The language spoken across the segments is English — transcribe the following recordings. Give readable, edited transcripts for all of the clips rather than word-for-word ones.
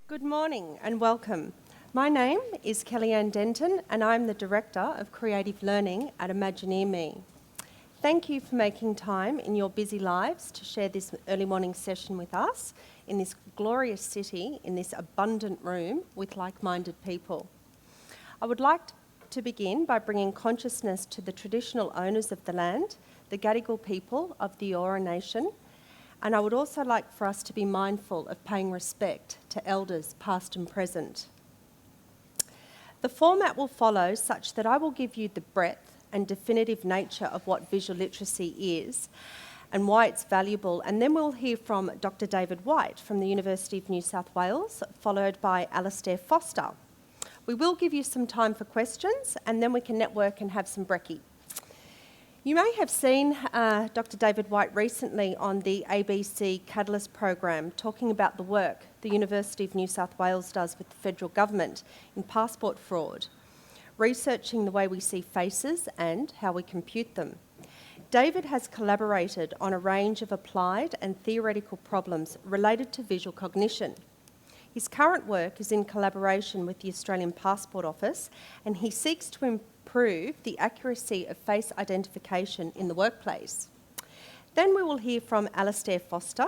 Good morning and welcome. My name is Kellyanne Denton and I'm the Director of Creative Learning at imagineerMe. Thank you for making time in your busy lives to share this early morning session with us in this glorious city, in this abundant room with like-minded people. I would like to begin by bringing consciousness to the traditional owners of the land, the Gadigal people of the Eora Nation, and I would also like for us to be mindful of paying respect to elders past and present. The format will follow such that I will give you the breadth and definitive nature of what visual literacy is and why it's valuable, and then we'll hear from Dr. David White from the University of New South Wales, followed by Alastair Foster. We will give you some time for questions and then we can network and have some brekkie. You may have seen Dr. David White recently on the ABC Catalyst program talking about the work the University of New South Wales does with the federal government in passport fraud, researching the way we see faces and how we compute them. David has collaborated on a range of applied and theoretical problems related to visual cognition. His current work is in collaboration with the Australian Passport Office, and he seeks to improve the accuracy of face identification in the workplace. Then we will hear from Alastair Foster,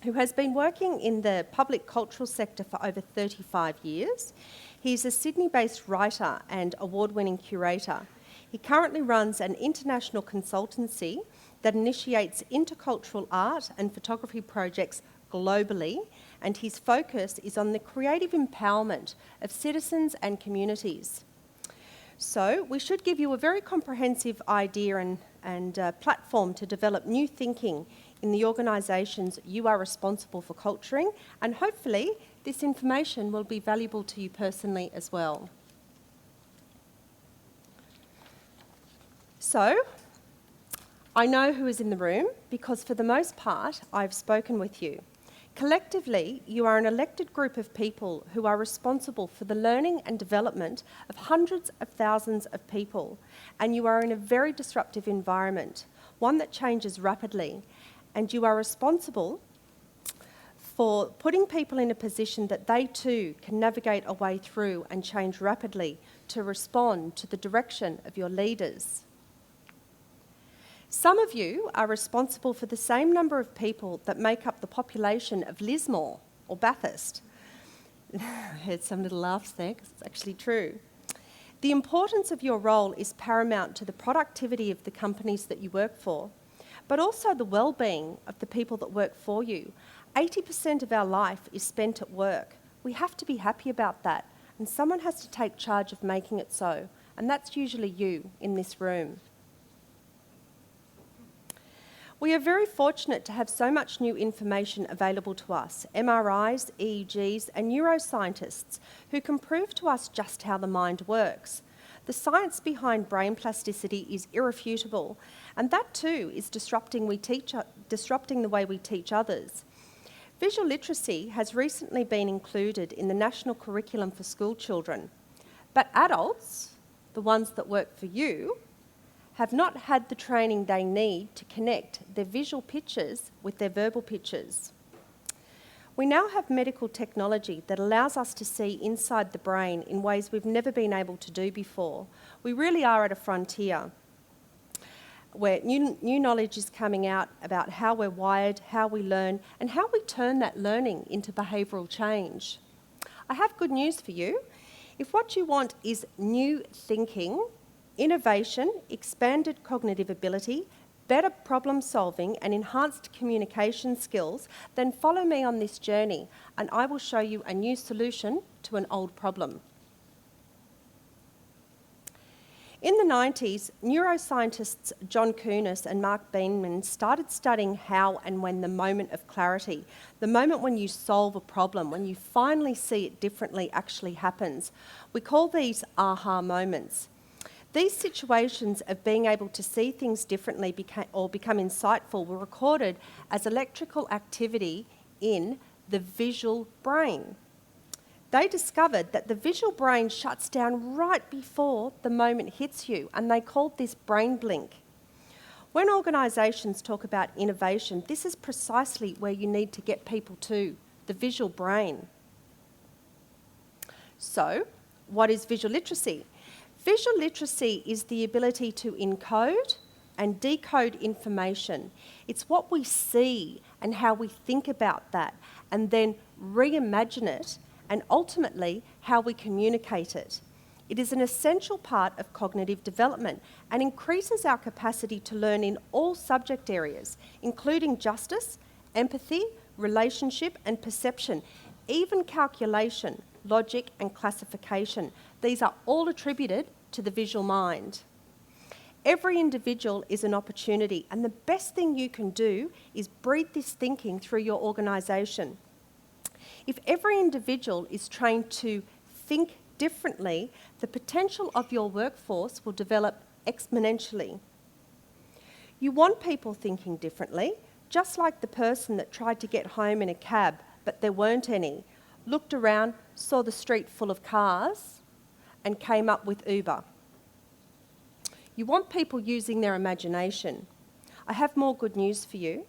who has been working in the public cultural sector for over 35 years. He's a Sydney-based writer and award-winning curator. He currently runs an international consultancy that initiates intercultural art and photography projects globally, and his focus is on the creative empowerment of citizens and communities. So we should give you a very comprehensive idea and platform to develop new thinking in the organisations you are responsible for culturing, and hopefully this information will be valuable to you personally as well. So, I know who is in the room because for the most part I've spoken with you. Collectively, you are an elected group of people who are responsible for the learning and development of hundreds of thousands of people, and you are in a very disruptive environment, one that changes rapidly, and you are responsible for putting people in a position that they too can navigate a way through and change rapidly to respond to the direction of your leaders. Some of you are responsible for the same number of people that make up the population of Lismore or Bathurst. I heard some little laughs there because it's actually true. The importance of your role is paramount to the productivity of the companies that you work for, but also the well-being of the people that work for you. 80% of our life is spent at work. We have to be happy about that, and someone has to take charge of making it so, and that's usually you in this room. We are very fortunate to have so much new information available to us, MRIs, EEGs and neuroscientists who can prove to us just how the mind works. The science behind brain plasticity is irrefutable, and that too is disrupting the way we teach others. Visual literacy has recently been included in the national curriculum for school children, but adults, the ones that work for you, have not had the training they need to connect their visual pictures with their verbal pictures. We now have medical technology that allows us to see inside the brain in ways we've never been able to do before. We really are at a frontier where new knowledge is coming out about how we're wired, how we learn, and how we turn that learning into behavioural change. I have good news for you. If what you want is new thinking, innovation, expanded cognitive ability, better problem solving and enhanced communication skills, then follow me on this journey and I will show you a new solution to an old problem. In the 90s, neuroscientists John Kunis and Mark Beaman started studying how and when the moment of clarity, the moment when you solve a problem, when you finally see it differently, actually happens. We call these aha moments. These situations of being able to see things differently or become insightful were recorded as electrical activity in the visual brain. They discovered that the visual brain shuts down right before the moment hits you, and they called this brain blink. When organisations talk about innovation, this is precisely where you need to get people to, the visual brain. So, what is visual literacy? Visual literacy is the ability to encode and decode information. It's what we see and how we think about that, and then reimagine it, and ultimately how we communicate it. It is an essential part of cognitive development and increases our capacity to learn in all subject areas, including justice, empathy, relationship and perception, even calculation, logic and classification. These are all attributed to the visual mind. Every individual is an opportunity, and the best thing you can do is breed this thinking through your organisation. If every individual is trained to think differently, the potential of your workforce will develop exponentially. You want people thinking differently, just like the person that tried to get home in a cab, but there weren't any, looked around, saw the street full of cars, and came up with Uber. You want people using their imagination. I have more good news for you.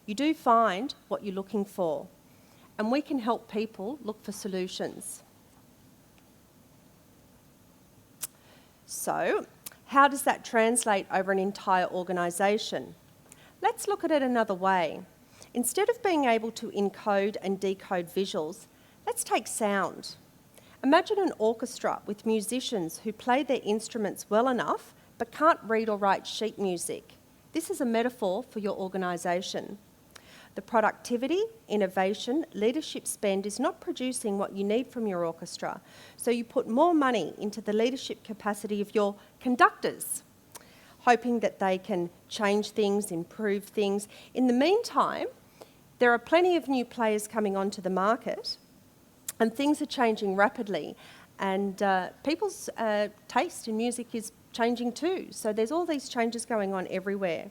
You do find what you're looking for, and we can help people look for solutions. So, how does that translate over an entire organisation? Let's look at it another way. Instead of being able to encode and decode visuals, let's take sound. Imagine an orchestra with musicians who play their instruments well enough but can't read or write sheet music. This is a metaphor for your organisation. The productivity, innovation, leadership spend is not producing what you need from your orchestra, so you put more money into the leadership capacity of your conductors, hoping that they can change things, improve things. In the meantime, there are plenty of new players coming onto the market, and things are changing rapidly, and people's taste in music is changing too. So there's all these changes going on everywhere.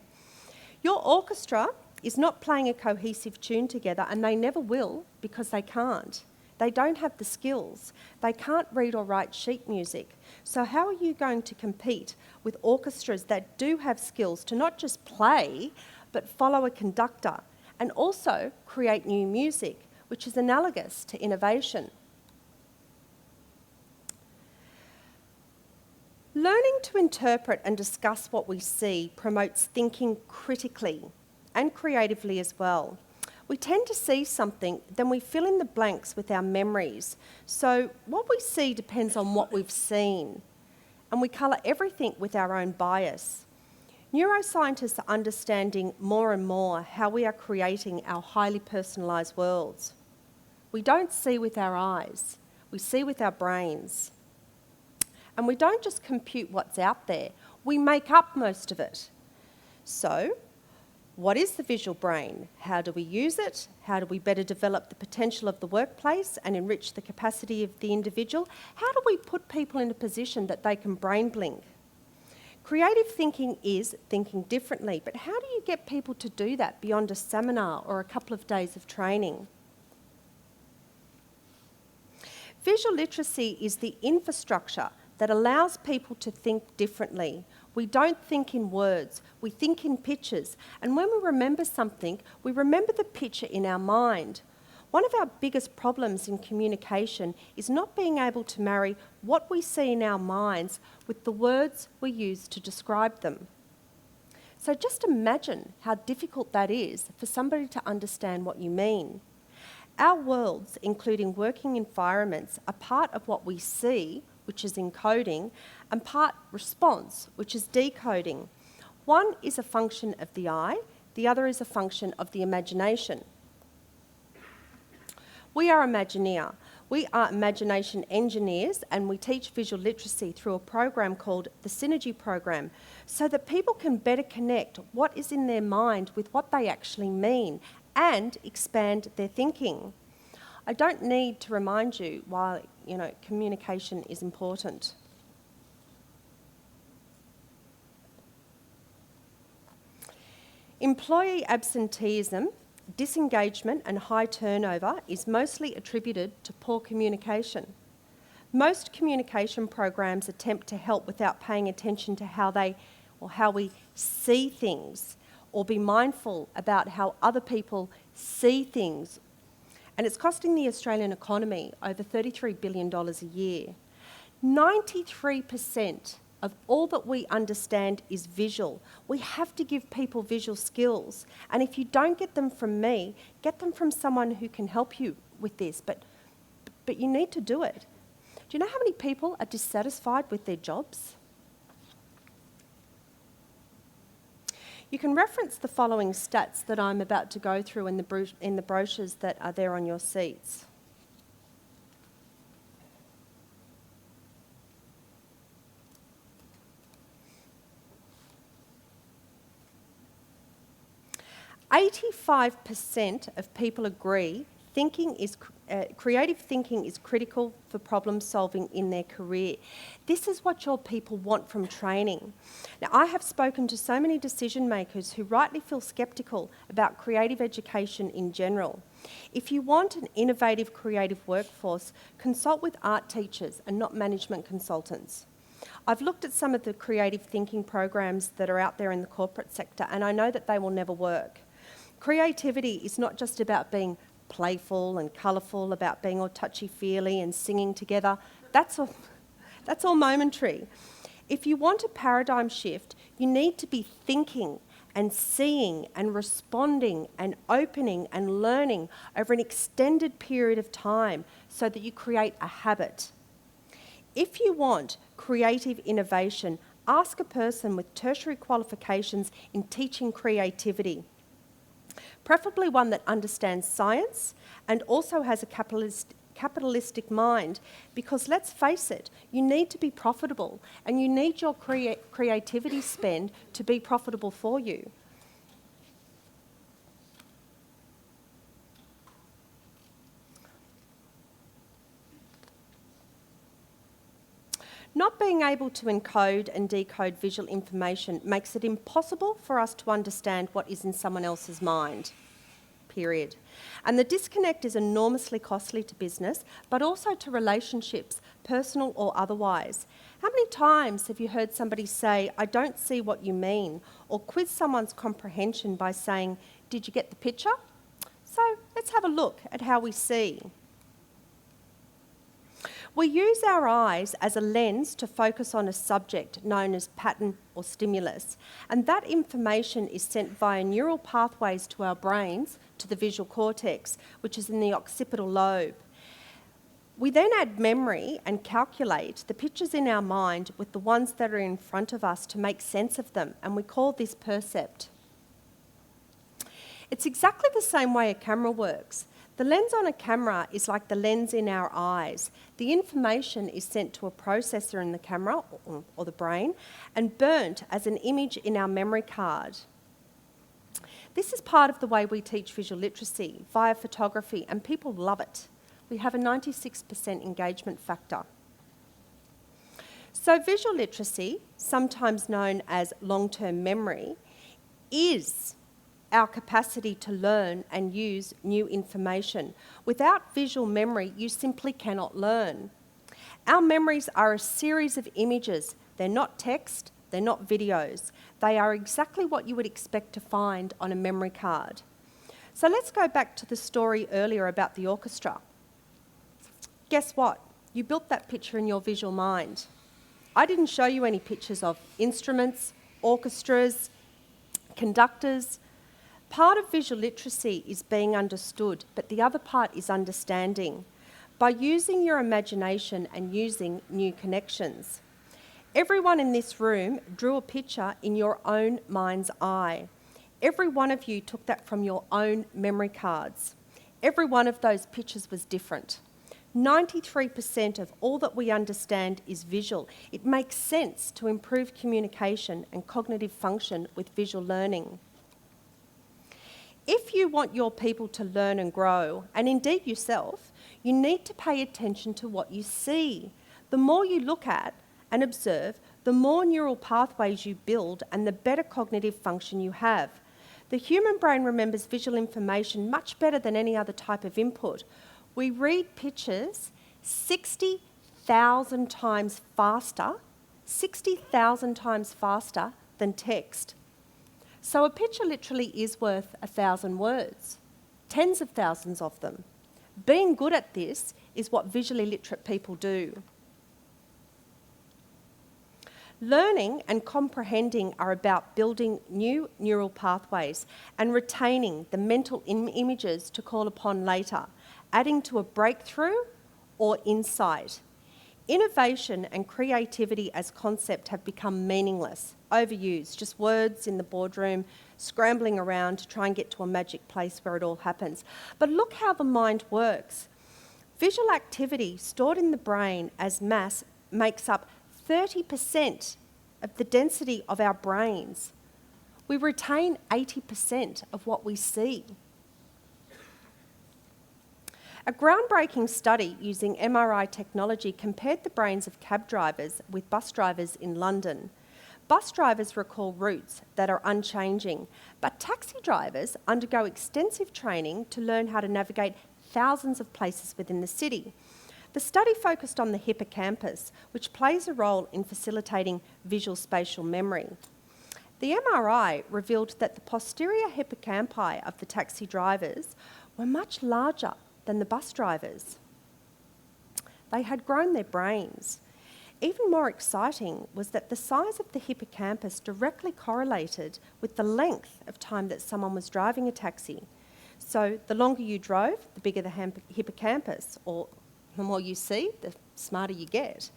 Your orchestra is not playing a cohesive tune together, and they never will because they can't. They don't have the skills. They can't read or write sheet music. So how are you going to compete with orchestras that do have skills to not just play, but follow a conductor and also create new music, which is analogous to innovation? Learning to interpret and discuss what we see promotes thinking critically and creatively as well. We tend to see something, then we fill in the blanks with our memories. So what we see depends on what we've seen, and we colour everything with our own bias. Neuroscientists are understanding more and more how we are creating our highly personalised worlds. We don't see with our eyes, we see with our brains. And we don't just compute what's out there, we make up most of it. So, what is the visual brain? How do we use it? How do we better develop the potential of the workplace and enrich the capacity of the individual? How do we put people in a position that they can brain blink? Creative thinking is thinking differently, but how do you get people to do that beyond a seminar or a couple of days of training? Visual literacy is the infrastructure that allows people to think differently. We don't think in words, we think in pictures. And when we remember something, we remember the picture in our mind. One of our biggest problems in communication is not being able to marry what we see in our minds with the words we use to describe them. So just imagine how difficult that is for somebody to understand what you mean. Our worlds, including working environments, are part of what we see, which is encoding, and part response, which is decoding. One is a function of the eye, the other is a function of the imagination. We are Imagineer. We are imagination engineers, and we teach visual literacy through a program called the Synergy Program, so that people can better connect what is in their mind with what they actually mean and expand their thinking. I don't need to remind you why, communication is important. Employee absenteeism, disengagement and high turnover is mostly attributed to poor communication. Most communication programs attempt to help without paying attention to how we see things, or be mindful about how other people see things. and it's costing the Australian economy over $33 billion a year. 93% of all that we understand is visual. We have to give people visual skills, and if you don't get them from me, get them from someone who can help you with this, but you need to do it. Do you know how many people are dissatisfied with their jobs? You can reference the following stats that I'm about to go through in the brochures that are there on your seats. "85% of people agree creative thinking is critical for problem solving in their career." This is what your people want from training. Now, I have spoken to so many decision makers who rightly feel sceptical about creative education in general. If you want an innovative creative workforce, consult with art teachers and not management consultants. I've looked at some of the creative thinking programs that are out there in the corporate sector, and I know that they will never work. Creativity is not just about being playful and colourful, about being all touchy-feely and singing together. That's all momentary. If you want a paradigm shift, you need to be thinking and seeing and responding and opening and learning over an extended period of time so that you create a habit. If you want creative innovation, ask a person with tertiary qualifications in teaching creativity. Preferably one that understands science and also has a capitalistic mind, because let's face it, you need to be profitable and you need your creativity spend to be profitable for you. Not being able to encode and decode visual information makes it impossible for us to understand what is in someone else's mind, period. And the disconnect is enormously costly to business, but also to relationships, personal or otherwise. How many times have you heard somebody say, "I don't see what you mean," or quiz someone's comprehension by saying, "Did you get the picture?" So let's have a look at how we see. We use our eyes as a lens to focus on a subject known as pattern or stimulus, and that information is sent via neural pathways to our brains, to the visual cortex, which is in the occipital lobe. We then add memory and calculate the pictures in our mind with the ones that are in front of us to make sense of them, and we call this percept. It's exactly the same way a camera works. The lens on a camera is like the lens in our eyes. The information is sent to a processor in the camera, or the brain, and burnt as an image in our memory card. This is part of the way we teach visual literacy via photography, and people love it. We have a 96% engagement factor. So visual literacy, sometimes known as long-term memory, is our capacity to learn and use new information. Without visual memory, you simply cannot learn. Our memories are a series of images. They're not text, they're not videos. They are exactly what you would expect to find on a memory card. So let's go back to the story earlier about the orchestra. Guess what? You built that picture in your visual mind. I didn't show you any pictures of instruments, orchestras, conductors. Part of visual literacy is being understood, but the other part is understanding, by using your imagination and using new connections. Everyone in this room drew a picture in your own mind's eye. Every one of you took that from your own memory cards. Every one of those pictures was different. 93% of all that we understand is visual. It makes sense to improve communication and cognitive function with visual learning. If you want your people to learn and grow, and indeed yourself, you need to pay attention to what you see. The more you look at and observe, the more neural pathways you build and the better cognitive function you have. The human brain remembers visual information much better than any other type of input. We read pictures 60,000 times faster, 60,000 times faster than text. So a picture literally is worth 1,000 words, tens of thousands of them. Being good at this is what visually literate people do. Learning and comprehending are about building new neural pathways and retaining the mental images to call upon later, adding to a breakthrough or insight. Innovation and creativity as concept have become meaningless, overused, just words in the boardroom, scrambling around to try and get to a magic place where it all happens. But look how the mind works. Visual activity stored in the brain as mass makes up 30% of the density of our brains. We retain 80% of what we see. A groundbreaking study using MRI technology compared the brains of cab drivers with bus drivers in London. Bus drivers recall routes that are unchanging, but taxi drivers undergo extensive training to learn how to navigate thousands of places within the city. The study focused on the hippocampus, which plays a role in facilitating visual spatial memory. The MRI revealed that the posterior hippocampi of the taxi drivers were much larger than the bus drivers. They had grown their brains. Even more exciting was that the size of the hippocampus directly correlated with the length of time that someone was driving a taxi. So the longer you drove, the bigger the hippocampus, or the more you see, the smarter you get.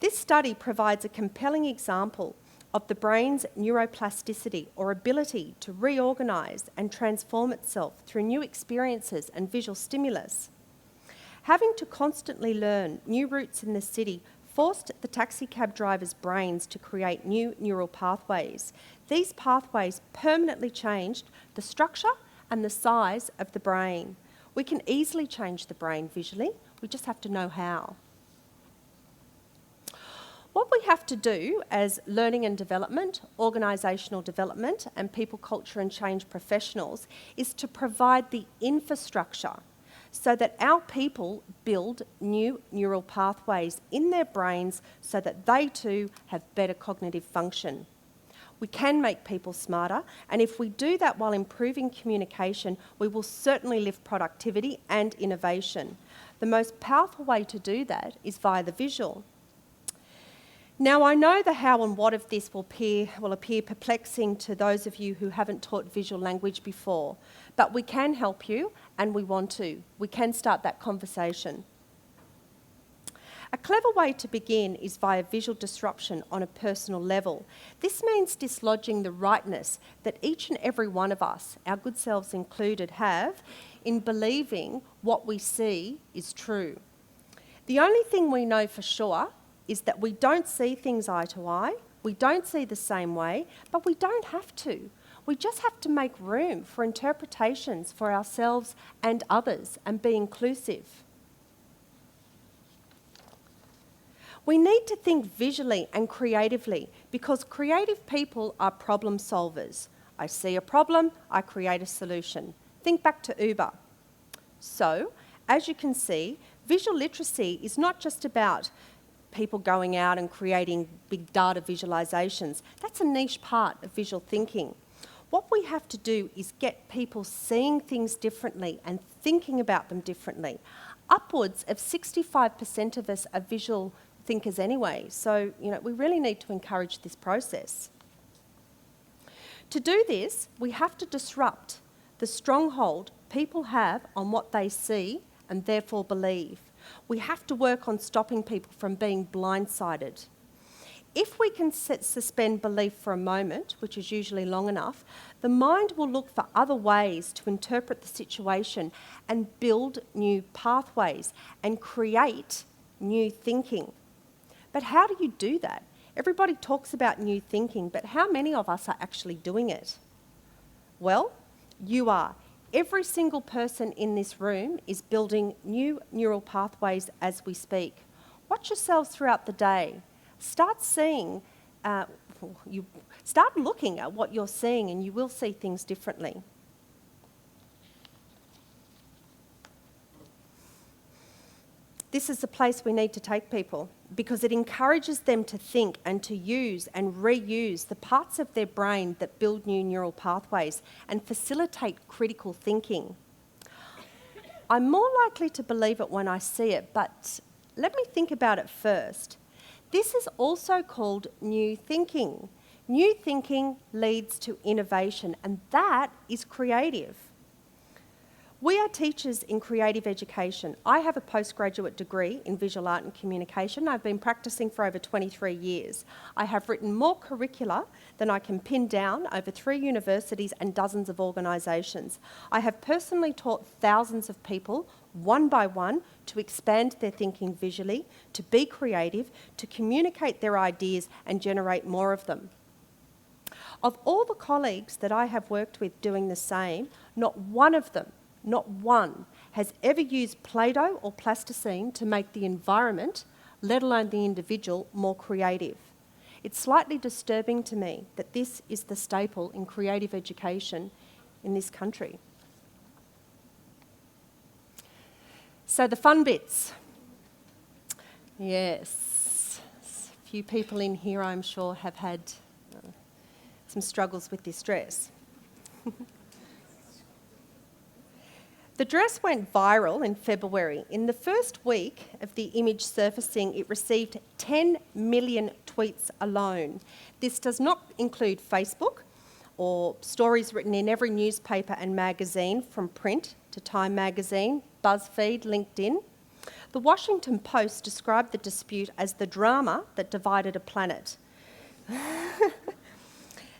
This study provides a compelling example of the brain's neuroplasticity, or ability to reorganise and transform itself through new experiences and visual stimulus. Having to constantly learn new routes in the city forced the taxi cab drivers' brains to create new neural pathways. These pathways permanently changed the structure and the size of the brain. We can easily change the brain visually, we just have to know how. What we have to do as learning and development, organisational development, and people, culture and change professionals is to provide the infrastructure so that our people build new neural pathways in their brains so that they too have better cognitive function. We can make people smarter, and if we do that while improving communication, we will certainly lift productivity and innovation. The most powerful way to do that is via the visual. Now, I know the how and what of this will appear perplexing to those of you who haven't taught visual language before, but we can help you, and we want to. We can start that conversation. A clever way to begin is via visual disruption on a personal level. This means dislodging the rightness that each and every one of us, our good selves included, have in believing what we see is true. The only thing we know for sure is that we don't see things eye to eye, we don't see the same way, but we don't have to. We just have to make room for interpretations for ourselves and others and be inclusive. We need to think visually and creatively because creative people are problem solvers. I see a problem, I create a solution. Think back to Uber. So, as you can see, visual literacy is not just about people going out and creating big data visualizations. That's a niche part of visual thinking. What we have to do is get people seeing things differently and thinking about them differently. Upwards of 65% of us are visual thinkers anyway, so we really need to encourage this process. To do this, we have to disrupt the stronghold people have on what they see and therefore believe. We have to work on stopping people from being blindsided. If we can suspend belief for a moment, which is usually long enough, the mind will look for other ways to interpret the situation and build new pathways and create new thinking. But how do you do that? Everybody talks about new thinking, but how many of us are actually doing it? Well, you are. Every single person in this room is building new neural pathways as we speak. Watch yourselves throughout the day. Start looking at what you're seeing and you will see things differently. This is the place we need to take people because it encourages them to think and to use and reuse the parts of their brain that build new neural pathways and facilitate critical thinking. I'm more likely to believe it when I see it, but let me think about it first. This is also called new thinking. New thinking leads to innovation, and that is creative. We are teachers in creative education. I have a postgraduate degree in visual art and communication. I've been practicing for over 23 years. I have written more curricula than I can pin down over 3 universities and dozens of organisations. I have personally taught thousands of people, one by one, to expand their thinking visually, to be creative, to communicate their ideas and generate more of them. Of all the colleagues that I have worked with doing the same, not one has ever used Play-Doh or plasticine to make the environment, let alone the individual, more creative. It's slightly disturbing to me that this is the staple in creative education in this country. So the fun bits. Yes, a few people in here I'm sure have had some struggles with this dress. The dress went viral in February. In the first week of the image surfacing, it received 10 million tweets alone. This does not include Facebook or stories written in every newspaper and magazine, from print to Time magazine, BuzzFeed, LinkedIn. The Washington Post described the dispute as the drama that divided a planet.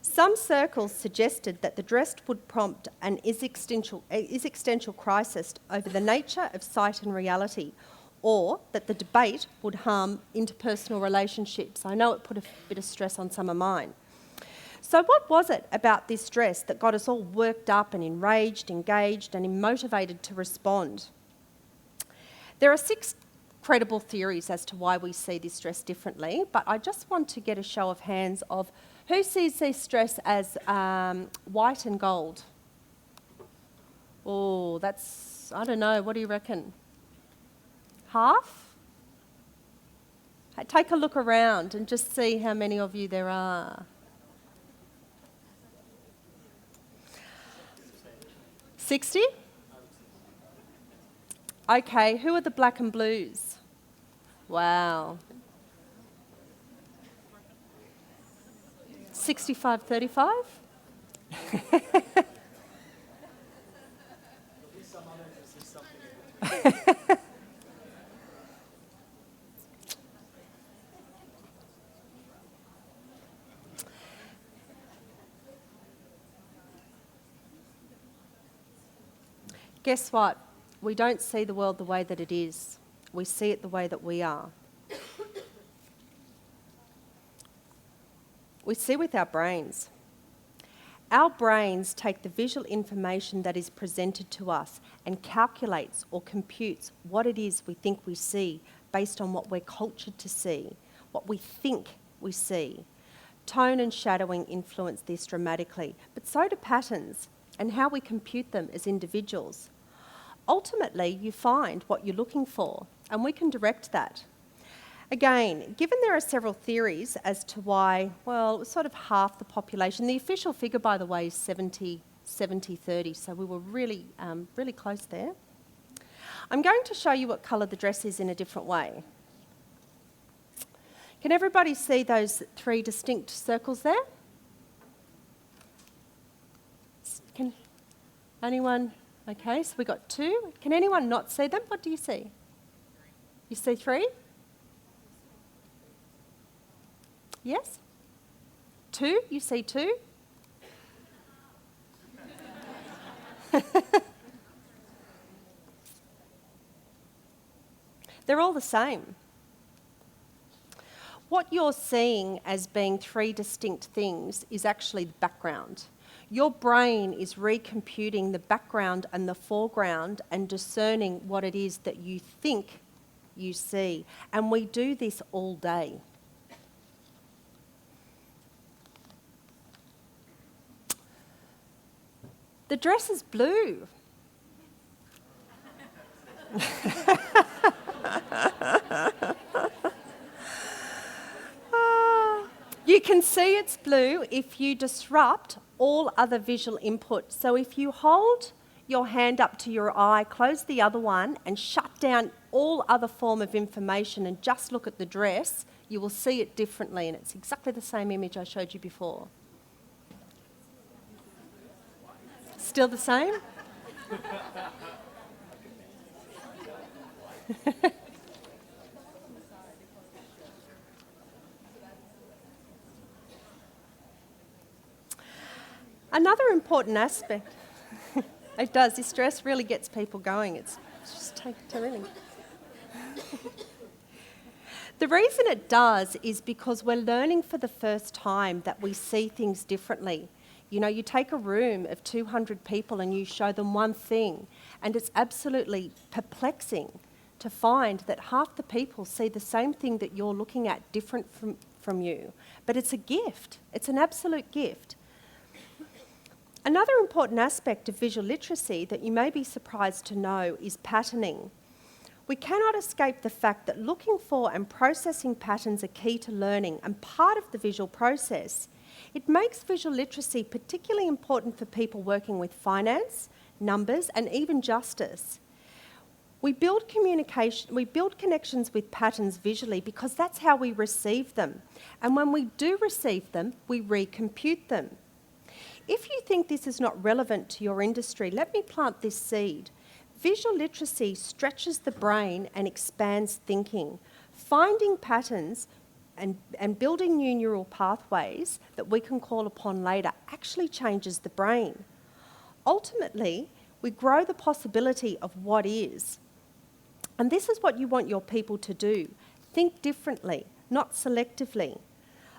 Some circles suggested that the dress would prompt an existential crisis over the nature of sight and reality, or that the debate would harm interpersonal relationships. I know it put a bit of stress on some of mine. So what was it about this dress that got us all worked up and enraged, engaged, and motivated to respond? There are 6 credible theories as to why we see this dress differently, but I just want to get a show of hands of who sees this dress as white and gold? Oh, that's, I don't know, what do you reckon? Half? Take a look around and just see how many of you there are. 60? Okay, who are the black and blues? Wow. 65-35? Guess what? We don't see the world the way that it is. We see it the way that we are. We see with our brains. Our brains take the visual information that is presented to us and calculates or computes what it is we think we see based on what we're cultured to see, what we think we see. Tone and shadowing influence this dramatically, but so do patterns and how we compute them as individuals. Ultimately, you find what you're looking for, and we can direct that. Again, given there are several theories as to why, well, it was sort of half the population. The official figure, by the way, is 70-30, so we were really close there. I'm going to show you what colour the dress is in a different way. Can everybody see those 3 distinct circles there? Can anyone? Okay, so we got 2. Can anyone not see them? What do you see? You see 3? Yes? 2? You see 2? They're all the same. What you're seeing as being 3 distinct things is actually the background. Your brain is recomputing the background and the foreground and discerning what it is that you think you see. And we do this all day. The dress is blue. You can see it's blue if you disrupt all other visual input. So if you hold your hand up to your eye, close the other one, and shut down all other form of information and just look at the dress, you will see it differently, and it's exactly the same image I showed you before. Still the same? Another important aspect, it does, this dress really gets people going. It's just terrific. The reason it does is because we're learning for the first time that we see things differently. You know, you take a room of 200 people and you show them one thing, and it's absolutely perplexing to find that half the people see the same thing that you're looking at different from you. But it's a gift. It's an absolute gift. Another important aspect of visual literacy that you may be surprised to know is patterning. We cannot escape the fact that looking for and processing patterns are key to learning and part of the visual process. It makes visual literacy particularly important for people working with finance, numbers, and even justice. We build connections with patterns visually because that's how we receive them. And when we do receive them, we recompute them. If you think this is not relevant to your industry, let me plant this seed. Visual literacy stretches the brain and expands thinking. Finding patterns and building new neural pathways that we can call upon later actually changes the brain. Ultimately, we grow the possibility of what is. And this is what you want your people to do. Think differently, not selectively.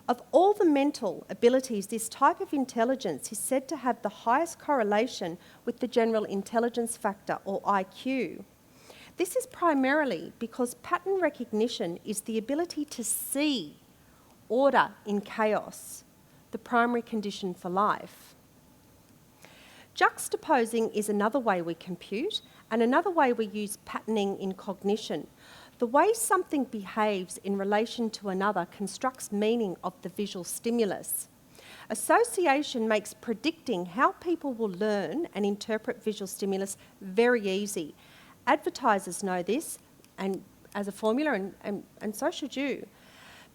Of all the mental abilities, this type of intelligence is said to have the highest correlation with the general intelligence factor, or IQ. This is primarily because pattern recognition is the ability to see order in chaos, the primary condition for life. Juxtaposing is another way we compute, and another way we use patterning in cognition. The way something behaves in relation to another constructs meaning of the visual stimulus. Association makes predicting how people will learn and interpret visual stimulus very easy. Advertisers know this and as a formula, and so should you.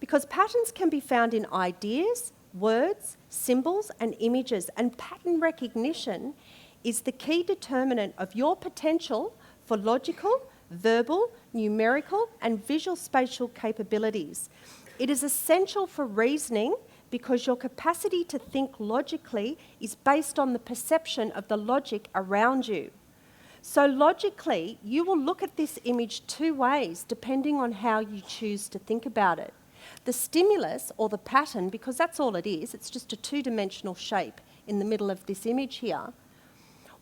Because patterns can be found in ideas, words, symbols, and images, and pattern recognition is the key determinant of your potential for logical, verbal, numerical, and visual spatial capabilities. It is essential for reasoning because your capacity to think logically is based on the perception of the logic around you. So logically, you will look at this image two ways depending on how you choose to think about it. The stimulus, or the pattern, because that's all it is, it's just a two-dimensional shape in the middle of this image here,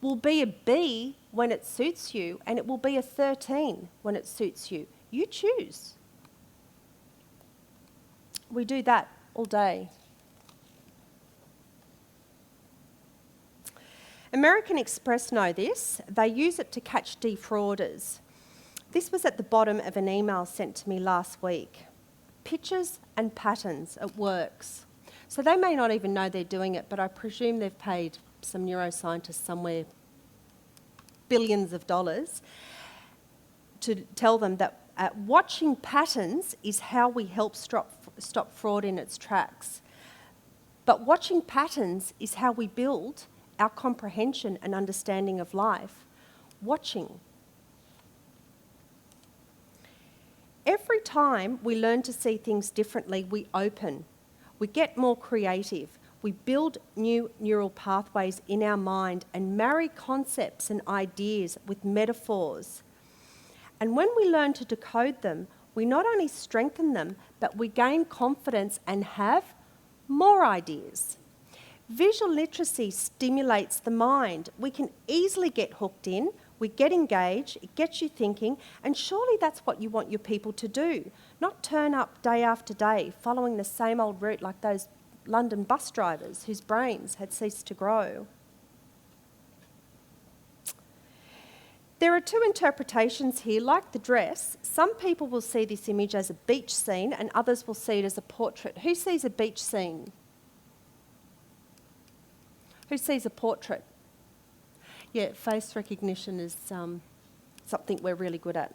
will be a B when it suits you, and it will be a 13 when it suits you. You choose. We do that all day. American Express know this. They use it to catch defrauders. This was at the bottom of an email sent to me last week. Pictures and patterns, it works. So they may not even know they're doing it, but I presume they've paid some neuroscientists somewhere billions of dollars to tell them that watching patterns is how we help stop fraud in its tracks. But watching patterns is how we build our comprehension and understanding of life. Watching. Every time we learn to see things differently, we open. We get more creative. We build new neural pathways in our mind and marry concepts and ideas with metaphors. And when we learn to decode them, we not only strengthen them, but we gain confidence and have more ideas. Visual literacy stimulates the mind. We can easily get hooked in, we get engaged, it gets you thinking, and surely that's what you want your people to do, not turn up day after day following the same old route like those London bus drivers whose brains had ceased to grow. There are two interpretations here. Like the dress, some people will see this image as a beach scene and others will see it as a portrait. Who sees a beach scene? Who sees a portrait? Yeah, face recognition is something we're really good at.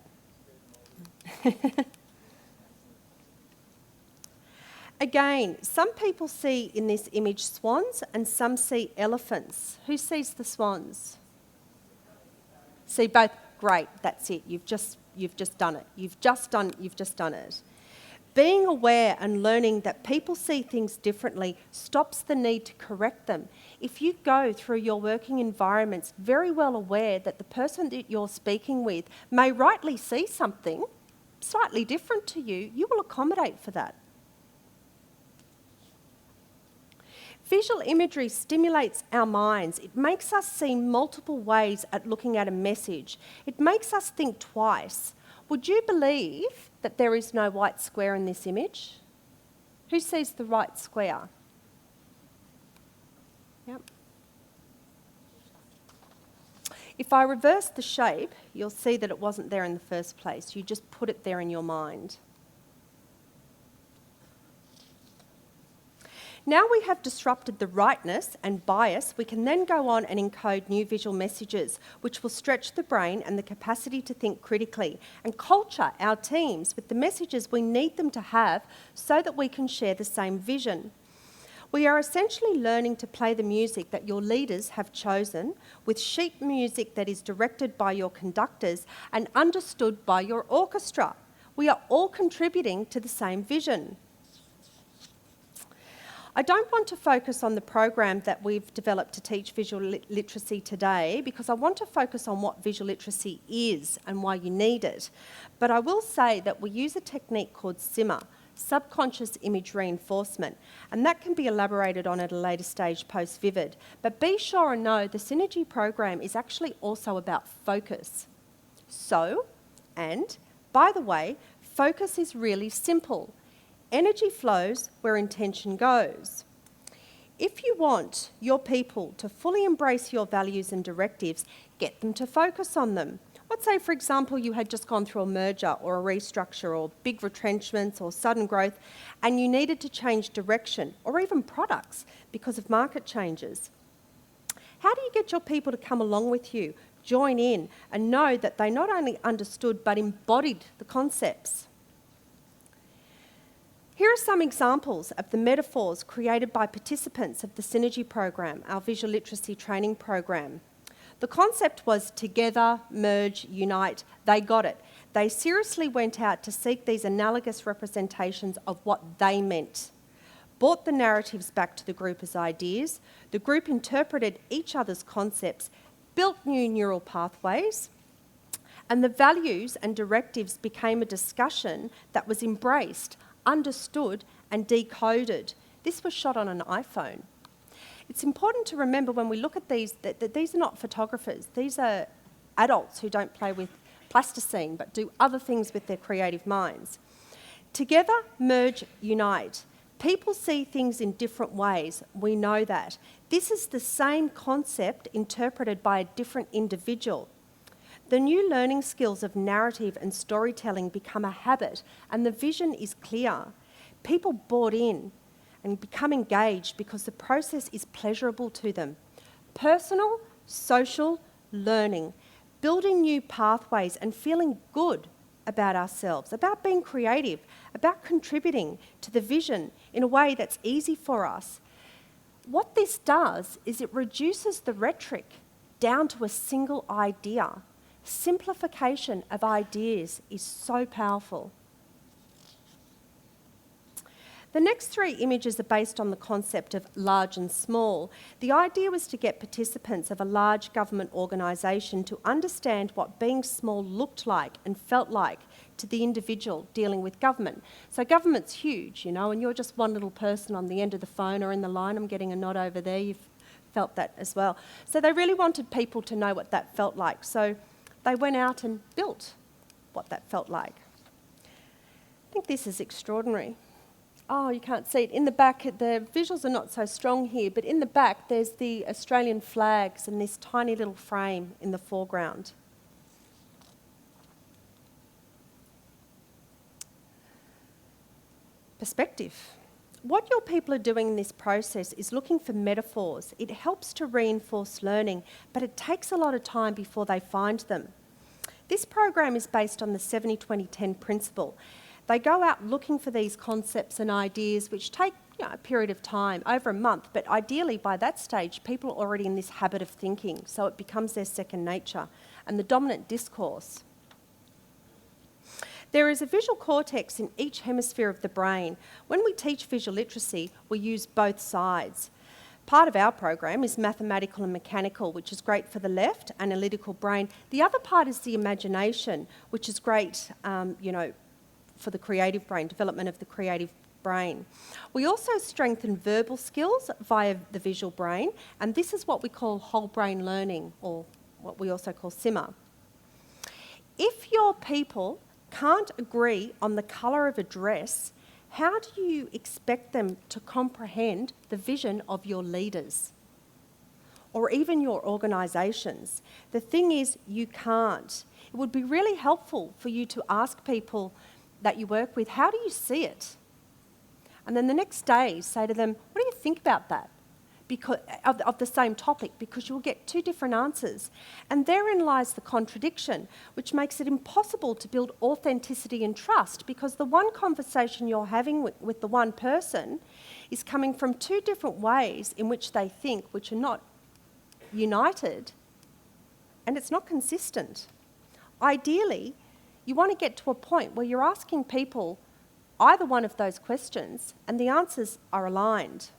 Again, some people see in this image swans and some see elephants. Who sees the swans? See both? Great, that's it. You've just done it. You've just done it. Being aware and learning that people see things differently stops the need to correct them. If you go through your working environments very well aware that the person that you're speaking with may rightly see something slightly different to you, you will accommodate for that. Visual imagery stimulates our minds. It makes us see multiple ways at looking at a message. It makes us think twice. Would you believe that there is no white square in this image? Who sees the right square? Yep. If I reverse the shape, you'll see that it wasn't there in the first place. You just put it there in your mind. Now we have disrupted the rightness and bias, we can then go on and encode new visual messages, which will stretch the brain and the capacity to think critically and culture our teams with the messages we need them to have so that we can share the same vision. We are essentially learning to play the music that your leaders have chosen with sheet music that is directed by your conductors and understood by your orchestra. We are all contributing to the same vision. I don't want to focus on the program that we've developed to teach visual literacy today because I want to focus on what visual literacy is and why you need it. But I will say that we use a technique called SIMR, subconscious image reinforcement, and that can be elaborated on at a later stage post-Vivid. But be sure and know the Synergy program is actually also about focus. And by the way, focus is really simple. Energy flows where intention goes. If you want your people to fully embrace your values and directives, get them to focus on them. Let's say, for example, you had just gone through a merger or a restructure or big retrenchments or sudden growth and you needed to change direction or even products because of market changes. How do you get your people to come along with you, join in, and know that they not only understood but embodied the concepts? Here are some examples of the metaphors created by participants of the Synergy program, our visual literacy training program. The concept was together, merge, unite. They got it. They seriously went out to seek these analogous representations of what they meant. Brought the narratives back to the group as ideas. The group interpreted each other's concepts, built new neural pathways, and the values and directives became a discussion that was embraced, understood and decoded. This was shot on an iPhone. It's important to remember when we look at these that these are not photographers. These are adults who don't play with plasticine but do other things with their creative minds. Together, merge, unite. People see things in different ways. We know that. This is the same concept interpreted by a different individual. The new learning skills of narrative and storytelling become a habit and the vision is clear. People bought in and become engaged because the process is pleasurable to them. Personal, social, learning, building new pathways and feeling good about ourselves, about being creative, about contributing to the vision in a way that's easy for us. What this does is it reduces the rhetoric down to a single idea. Simplification of ideas is so powerful. The next three images are based on the concept of large and small. The idea was to get participants of a large government organisation to understand what being small looked like and felt like to the individual dealing with government. So government's huge, you know, and you're just one little person on the end of the phone or in the line. I'm getting a nod over there. You've felt that as well. So they really wanted people to know what that felt like. So they went out and built what that felt like. I think this is extraordinary. Oh, you can't see it. In the back, the visuals are not so strong here, but in the back there's the Australian flags and this tiny little frame in the foreground. Perspective. what your people are doing in this process is looking for metaphors. It helps to reinforce learning, but it takes a lot of time before they find them. This program is based on the 70-20-10 principle. They go out looking for these concepts and ideas which take a period of time, over a month, but ideally by that stage people are already in this habit of thinking, so it becomes their second nature and the dominant discourse. There is a visual cortex in each hemisphere of the brain. When we teach visual literacy, we use both sides. Part of our program is mathematical and mechanical, which is great for the left, analytical brain. The other part is the imagination, which is great, for the creative brain, development of the creative brain. We also strengthen verbal skills via the visual brain, and this is what we call whole brain learning, or what we also call SIMMER. If your people can't agree on the colour of a dress, how do you expect them to comprehend the vision of your leaders or even your organisations? The thing is, you can't. It would be really helpful for you to ask people that you work with, how do you see it? And then the next day say to them, what do you think about that? Because of the same topic, because you'll get two different answers. And therein lies the contradiction, which makes it impossible to build authenticity and trust, because the one conversation you're having with the one person is coming from two different ways in which they think, which are not united, and it's not consistent. Ideally, you want to get to a point where you're asking people either one of those questions and the answers are aligned.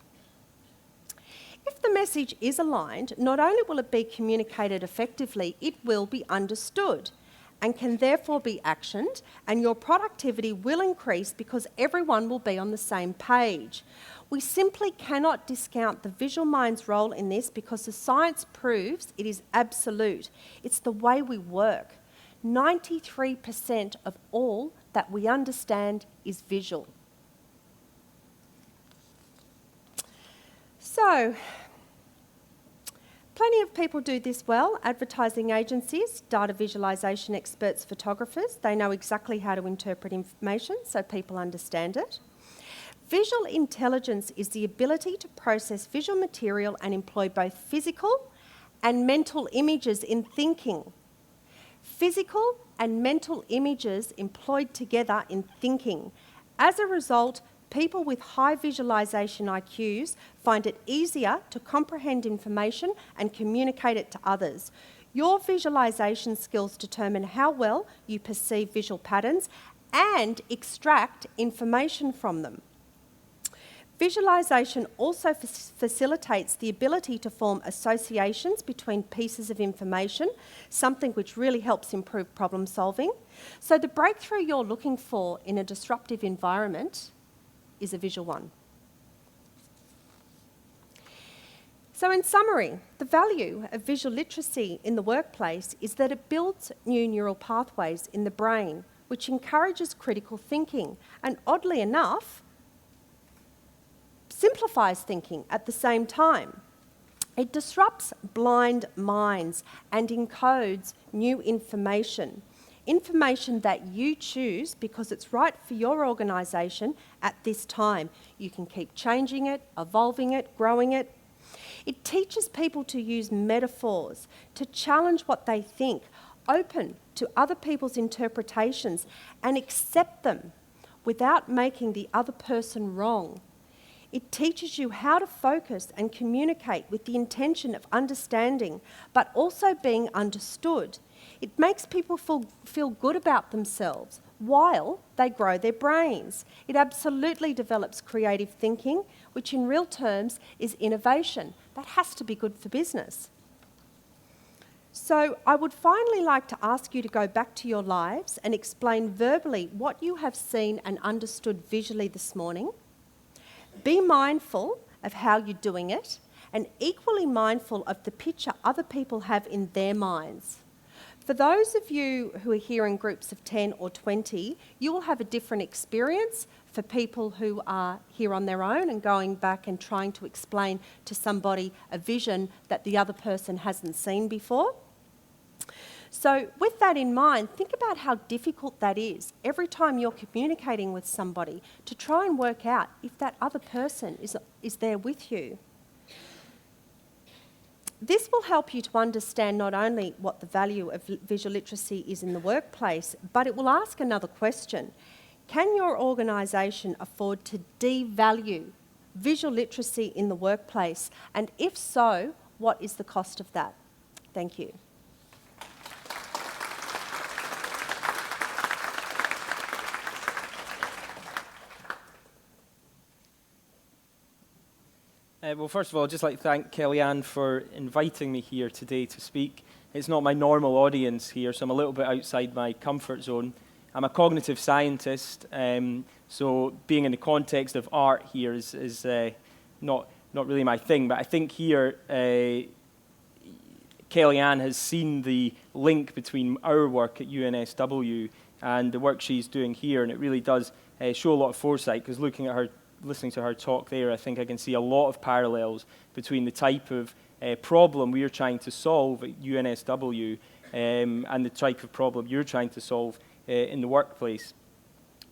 If the message is aligned, not only will it be communicated effectively, it will be understood and can therefore be actioned, and your productivity will increase because everyone will be on the same page. We simply cannot discount the visual mind's role in this because the science proves it is absolute. It's the way we work. 93% of all that we understand is visual. So, plenty of people do this well. Advertising agencies, data visualisation experts, photographers, they know exactly how to interpret information so people understand it. Visual intelligence is the ability to process visual material and employ both physical and mental images in thinking. Physical and mental images employed together in thinking. As a result, people with high visualisation IQs find it easier to comprehend information and communicate it to others. Your visualisation skills determine how well you perceive visual patterns and extract information from them. Visualisation also facilitates the ability to form associations between pieces of information, something which really helps improve problem solving. So the breakthrough you're looking for in a disruptive environment is a visual one. So in summary, the value of visual literacy in the workplace is that it builds new neural pathways in the brain, which encourages critical thinking, and oddly enough, simplifies thinking at the same time. It disrupts blind minds and encodes new information that you choose because it's right for your organisation at this time. You can keep changing it, evolving it, growing it. It teaches people to use metaphors, to challenge what they think, open to other people's interpretations and accept them without making the other person wrong. It teaches you how to focus and communicate with the intention of understanding, but also being understood. It makes people feel good about themselves while they grow their brains. It absolutely develops creative thinking, which in real terms is innovation. That has to be good for business. So I would finally like to ask you to go back to your lives and explain verbally what you have seen and understood visually this morning. Be mindful of how you're doing it, and equally mindful of the picture other people have in their minds. For those of you who are here in groups of 10 or 20, you will have a different experience for people who are here on their own and going back and trying to explain to somebody a vision that the other person hasn't seen before. So with that in mind, think about how difficult that is every time you're communicating with somebody to try and work out if that other person is there with you. This will help you to understand not only what the value of visual literacy is in the workplace, but it will ask another question. Can your organisation afford to devalue visual literacy in the workplace? And if so, what is the cost of that? Thank you. Well, first of all, I'd just like to thank Kellyanne for inviting me here today to speak. It's not my normal audience here, so I'm a little bit outside my comfort zone. I'm a cognitive scientist, so being in the context of art here is not really my thing, but I think here Kellyanne has seen the link between our work at UNSW and the work she's doing here, and it really does show a lot of foresight, because listening to her talk there, I think I can see a lot of parallels between the type of problem we are trying to solve at UNSW and the type of problem you're trying to solve in the workplace.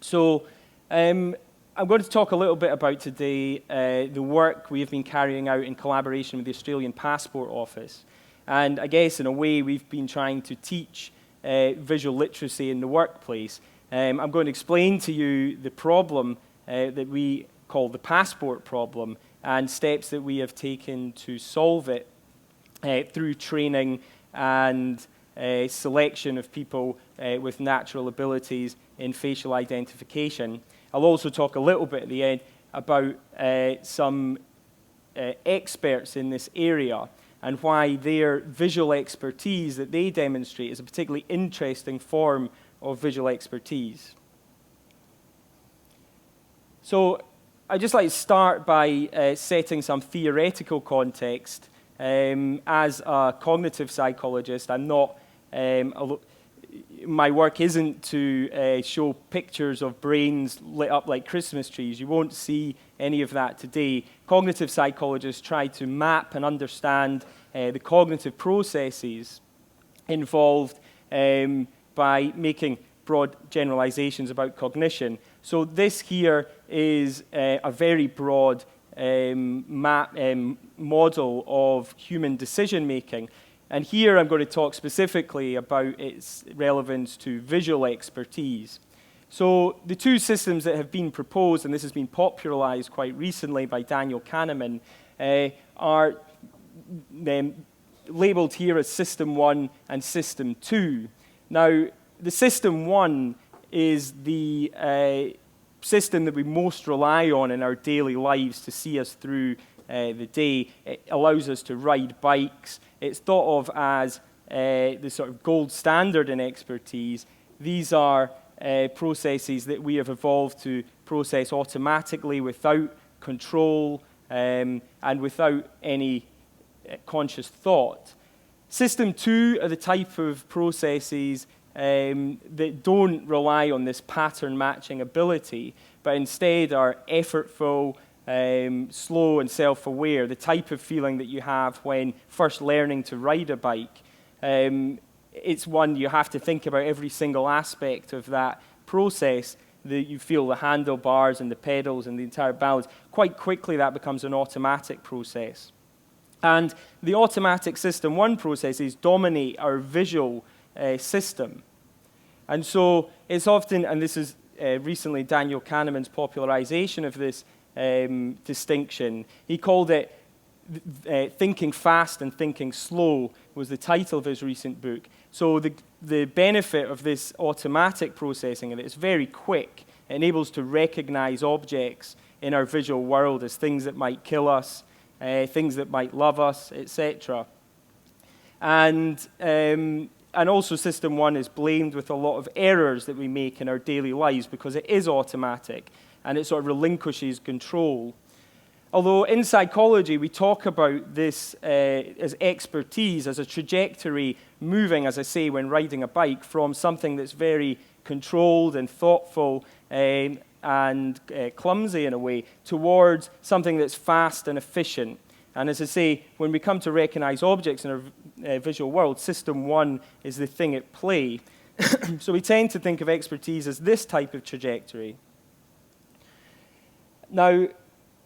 So I'm going to talk a little bit about today the work we have been carrying out in collaboration with the Australian Passport Office. And I guess in a way we've been trying to teach visual literacy in the workplace. I'm going to explain to you the problem that we call the passport problem and steps that we have taken to solve it through training and selection of people with natural abilities in facial identification. I'll also talk a little bit at the end about some experts in this area and why their visual expertise that they demonstrate is a particularly interesting form of visual expertise. So I'd just like to start by setting some theoretical context. As a cognitive psychologist, I'm not, my work isn't to show pictures of brains lit up like Christmas trees. You won't see any of that today. Cognitive psychologists try to map and understand the cognitive processes involved by making broad generalizations about cognition. So this here is a very broad model of human decision-making. And here I'm going to talk specifically about its relevance to visual expertise. So the two systems that have been proposed, and this has been popularized quite recently by Daniel Kahneman, are labeled here as System 1 and System 2. Now, the System 1 is the system that we most rely on in our daily lives to see us through the day. It allows us to ride bikes. It's thought of as the sort of gold standard in expertise. These are processes that we have evolved to process automatically without control and without any conscious thought. System 2 are the type of processes that don't rely on this pattern matching ability, but instead are effortful, slow and self-aware, the type of feeling that you have when first learning to ride a bike. It's one you have to think about every single aspect of that process, that you feel the handlebars and the pedals and the entire balance. Quite quickly that becomes an automatic process. And the automatic System 1 processes dominate our visual system. And so it's often, and this is recently Daniel Kahneman's popularization of this distinction, he called it Thinking Fast and Thinking Slow was the title of his recent book. So the benefit of this automatic processing, and it's very quick, it enables to recognize objects in our visual world as things that might kill us, things that might love us, etc. And also System 1 is blamed with a lot of errors that we make in our daily lives because it is automatic and it sort of relinquishes control. Although in psychology we talk about this as expertise, as a trajectory moving, as I say, when riding a bike from something that's very controlled and thoughtful and clumsy in a way towards something that's fast and efficient. And as I say, when we come to recognize objects in our visual world, system one is the thing at play. So we tend to think of expertise as this type of trajectory. Now,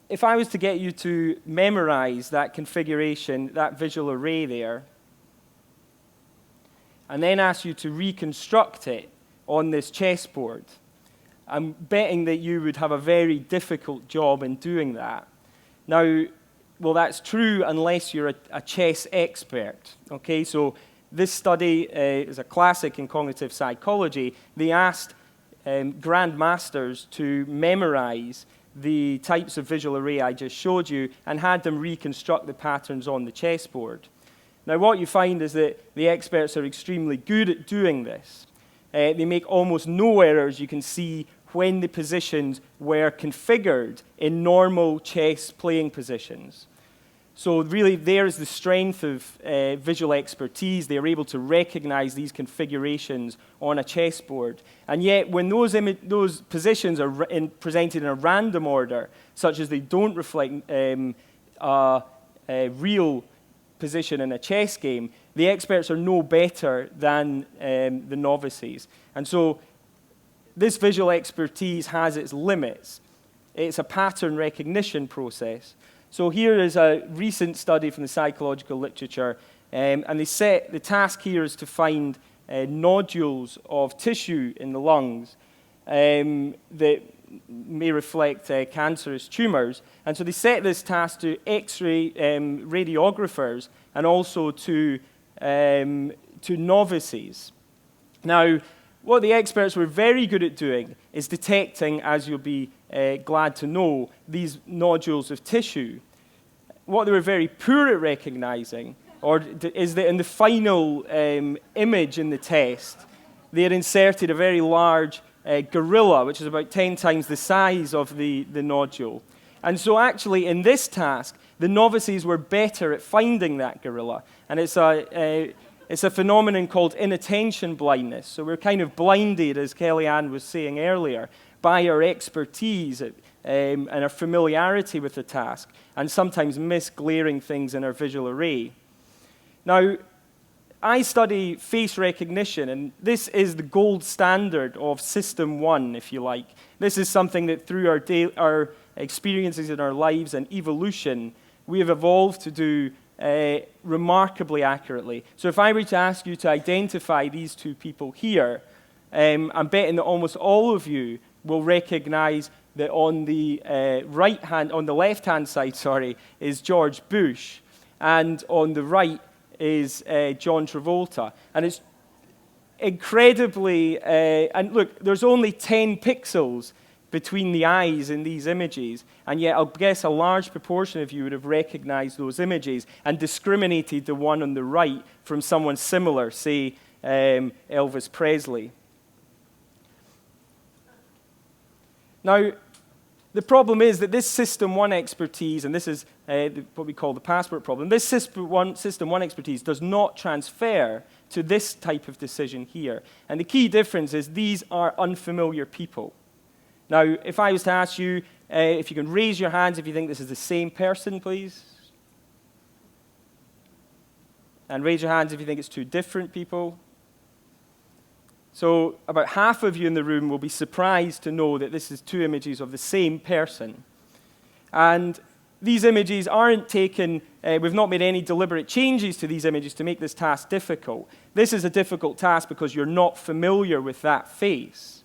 if I was to get you to memorize that configuration, that visual array there, and then ask you to reconstruct it on this chessboard, I'm betting that you would have a very difficult job in doing that. Now, well, that's true unless you're a chess expert. Okay, so this study is a classic in cognitive psychology. They asked grandmasters to memorize the types of visual array I just showed you and had them reconstruct the patterns on the chessboard. Now, what you find is that the experts are extremely good at doing this. They make almost no errors. You can see when the positions were configured in normal chess playing positions. So really, there's the strength of visual expertise. They are able to recognize these configurations on a chessboard. And yet, when those positions are presented in a random order, such as they don't reflect a real position in a chess game, the experts are no better than the novices. And so this visual expertise has its limits. It's a pattern recognition process. So here is a recent study from the psychological literature, and they set the task here is to find nodules of tissue in the lungs that may reflect cancerous tumors. And so they set this task to X-ray radiographers and also to novices. Now, what the experts were very good at doing is detecting, as you'll be glad to know, these nodules of tissue. What they were very poor at recognizing is that in the final image in the test, they had inserted a very large gorilla, which is about 10 times the size of the nodule. And so actually, in this task, the novices were better at finding that gorilla. And it's a phenomenon called inattention blindness. So we're kind of blinded, as Kellyanne was saying earlier, by our expertise and our familiarity with the task, and sometimes miss glaring things in our visual array. Now, I study face recognition, and this is the gold standard of System 1, if you like. This is something that through our experiences in our lives and evolution, we have evolved to do remarkably accurately. So if I were to ask you to identify these two people here, I'm betting that almost all of you will recognize that on the left-hand side, is George Bush, and on the right is John Travolta. And it's incredibly, and look, there's only 10 pixels between the eyes in these images, and yet I'll guess a large proportion of you would have recognized those images and discriminated the one on the right from someone similar, say Elvis Presley. Now, the problem is that this System 1 expertise, and this is what we call the passport problem, this System 1 expertise does not transfer to this type of decision here. And the key difference is these are unfamiliar people. Now, if I was to ask you, if you can raise your hands if you think this is the same person, please. And raise your hands if you think it's two different people. So about half of you in the room will be surprised to know that this is two images of the same person. And these images aren't taken, we've not made any deliberate changes to these images to make this task difficult. This is a difficult task because you're not familiar with that face.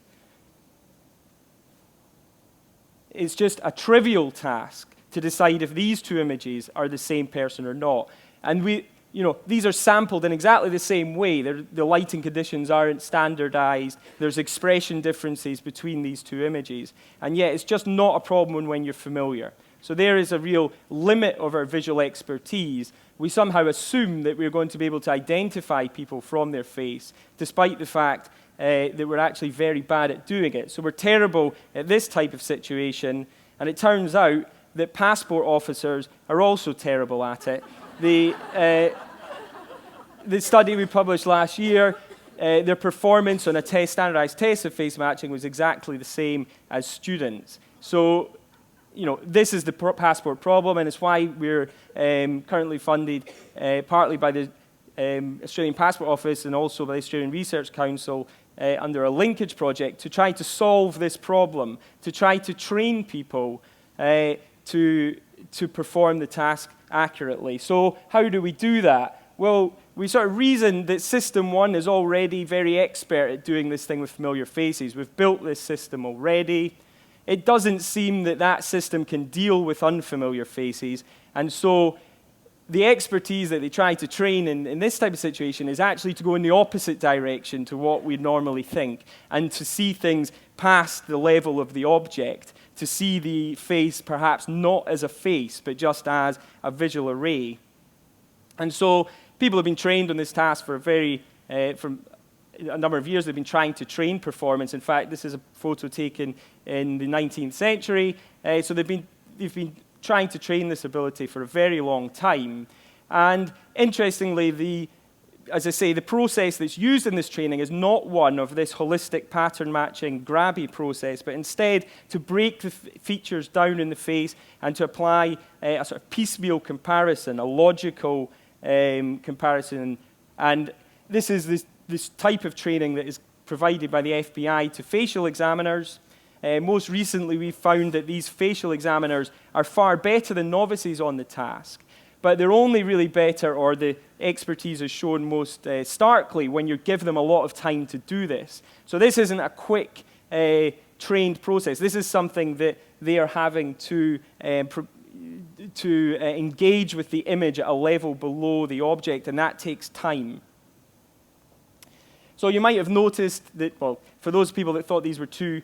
It's just a trivial task to decide if these two images are the same person or not. And these are sampled in exactly the same way. The lighting conditions aren't standardized. There's expression differences between these two images. And yet, it's just not a problem when you're familiar. So there is a real limit of our visual expertise. We somehow assume that we're going to be able to identify people from their face, despite the fact that we're actually very bad at doing it. So we're terrible at this type of situation. And it turns out that passport officers are also terrible at it. The study we published last year, their performance on a standardized test of face matching was exactly the same as students. So, this is the passport problem, and it's why we're currently funded partly by the Australian Passport Office and also by the Australian Research Council under a linkage project to try to solve this problem, to try to train people to perform the task accurately. So how do we do that? Well, we sort of reasoned that System 1 is already very expert at doing this thing with familiar faces. We've built this system already. It doesn't seem that that system can deal with unfamiliar faces, and so the expertise that they try to train in this type of situation is actually to go in the opposite direction to what we normally think, and to see things past the level of the object, to see the face perhaps not as a face, but just as a visual array. And so people have been trained on this task for from a number of years. They've been trying to train performance. In fact, this is a photo taken in the 19th century. So they've been trying to train this ability for a very long time. And interestingly, as I say, the process that's used in this training is not one of this holistic pattern matching grabby process, but instead to break the features down in the face and to apply a sort of piecemeal comparison, a logical comparison. And this is this type of training that is provided by the FBI to facial examiners. Most recently, we've found that these facial examiners are far better than novices on the task, but they're only really better, or the expertise is shown most starkly, when you give them a lot of time to do this. So this isn't a quick, trained process. This is something that they are having to engage with the image at a level below the object, and that takes time. So you might have noticed that, well, for those people that thought these were two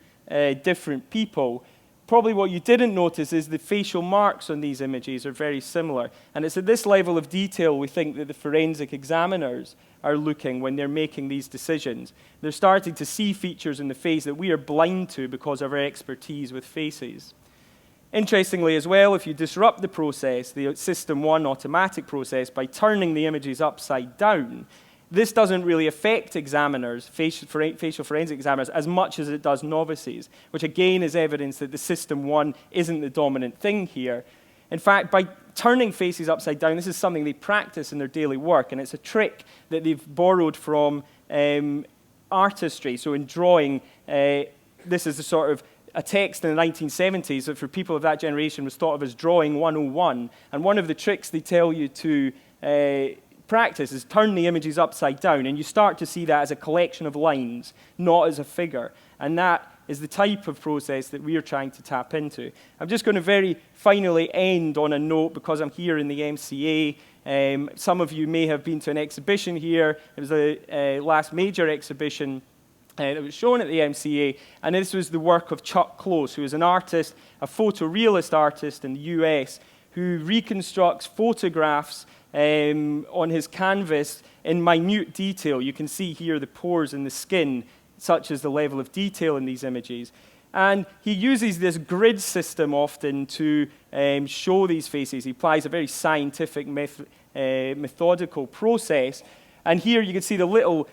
different people, probably what you didn't notice is the facial marks on these images are very similar. And it's at this level of detail we think that the forensic examiners are looking when they're making these decisions. They're starting to see features in the face that we are blind to because of our expertise with faces. Interestingly as well, if you disrupt the process, the System 1 automatic process, by turning the images upside down, this doesn't really affect examiners, facial forensic examiners, as much as it does novices, which again is evidence that the System 1 isn't the dominant thing here. In fact, by turning faces upside down, this is something they practice in their daily work, and it's a trick that they've borrowed from artistry. So in drawing, this is a text in the 1970s that for people of that generation was thought of as drawing 101. And one of the tricks they tell you to practice is turn the images upside down, and you start to see that as a collection of lines, not as a figure. And that is the type of process that we are trying to tap into. I'm just going to very finally end on a note, because I'm here in the MCA. Some of you may have been to an exhibition here. It was the last major exhibition that was shown at the MCA, and this was the work of Chuck Close, who is an artist, a photorealist artist in the US, who reconstructs photographs on his canvas in minute detail. You can see here the pores in the skin, such as the level of detail in these images. And he uses this grid system often to show these faces. He applies a very scientific, methodical process. And here you can see the little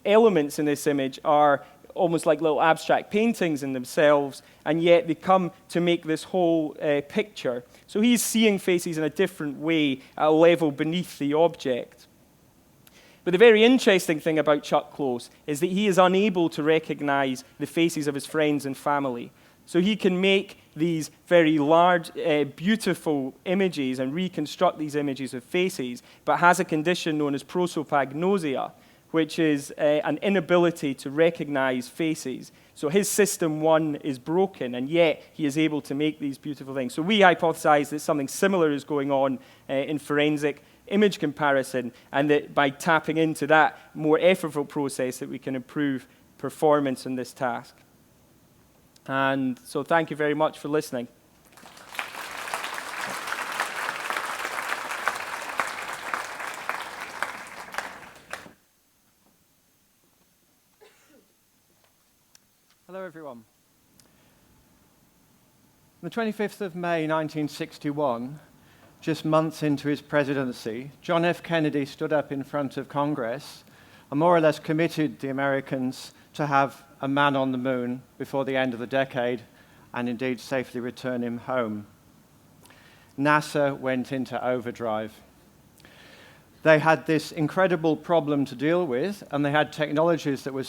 elements in this image are almost like little abstract paintings in themselves, and yet they come to make this whole picture. So he's seeing faces in a different way at a level beneath the object. But the very interesting thing about Chuck Close is that he is unable to recognize the faces of his friends and family. So he can make these very large, beautiful images and reconstruct these images of faces, but has a condition known as prosopagnosia, which is an inability to recognize faces. So his System 1 is broken, and yet he is able to make these beautiful things. So we hypothesize that something similar is going on in forensic image comparison, and that by tapping into that more effortful process that we can improve performance in this task. And so thank you very much for listening. Hello, everyone. On the 25th of May, 1961, just months into his presidency, John F. Kennedy stood up in front of Congress and more or less committed the Americans to have a man on the moon before the end of the decade, and indeed safely return him home. NASA went into overdrive. they had this incredible problem to deal with, and they had technologies that were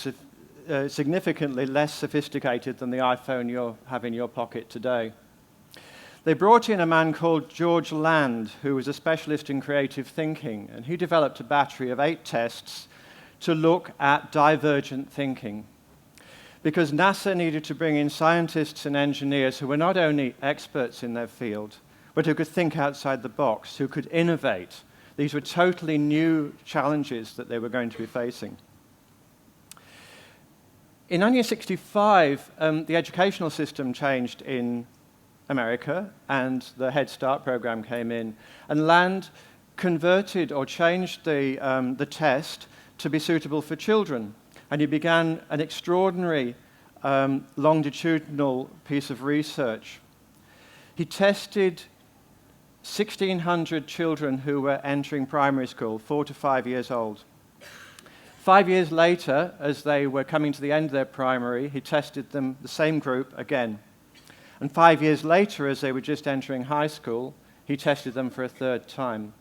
significantly less sophisticated than the iPhone you have in your pocket today. They brought in a man called George Land, who was a specialist in creative thinking, and he developed a battery of 8 tests to look at divergent thinking. Because NASA needed to bring in scientists and engineers who were not only experts in their field, but who could think outside the box, who could innovate. These were totally new challenges that they were going to be facing. In 1965, the educational system changed in America, and the Head Start program came in. And Land converted or changed the test to be suitable for children. And he began an extraordinary longitudinal piece of research. He tested 1,600 children who were entering primary school, 4 to 5 years old. 5 years later, as they were coming to the end of their primary, he tested them, the same group, again. And 5 years later, as they were just entering high school, he tested them for a 3rd time.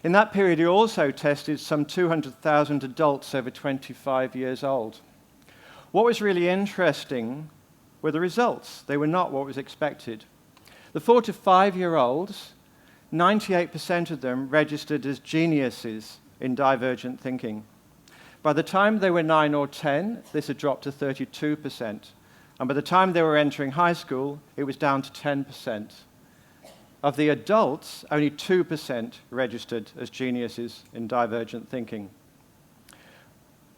In that period, he also tested some 200,000 adults over 25 years old. What was really interesting were the results. They were not what was expected. The 4 to 5-year-olds, 98% of them registered as geniuses in divergent thinking. By the time they were 9 or 10, this had dropped to 32%. And by the time they were entering high school, it was down to 10%. Of the adults, only 2% registered as geniuses in divergent thinking.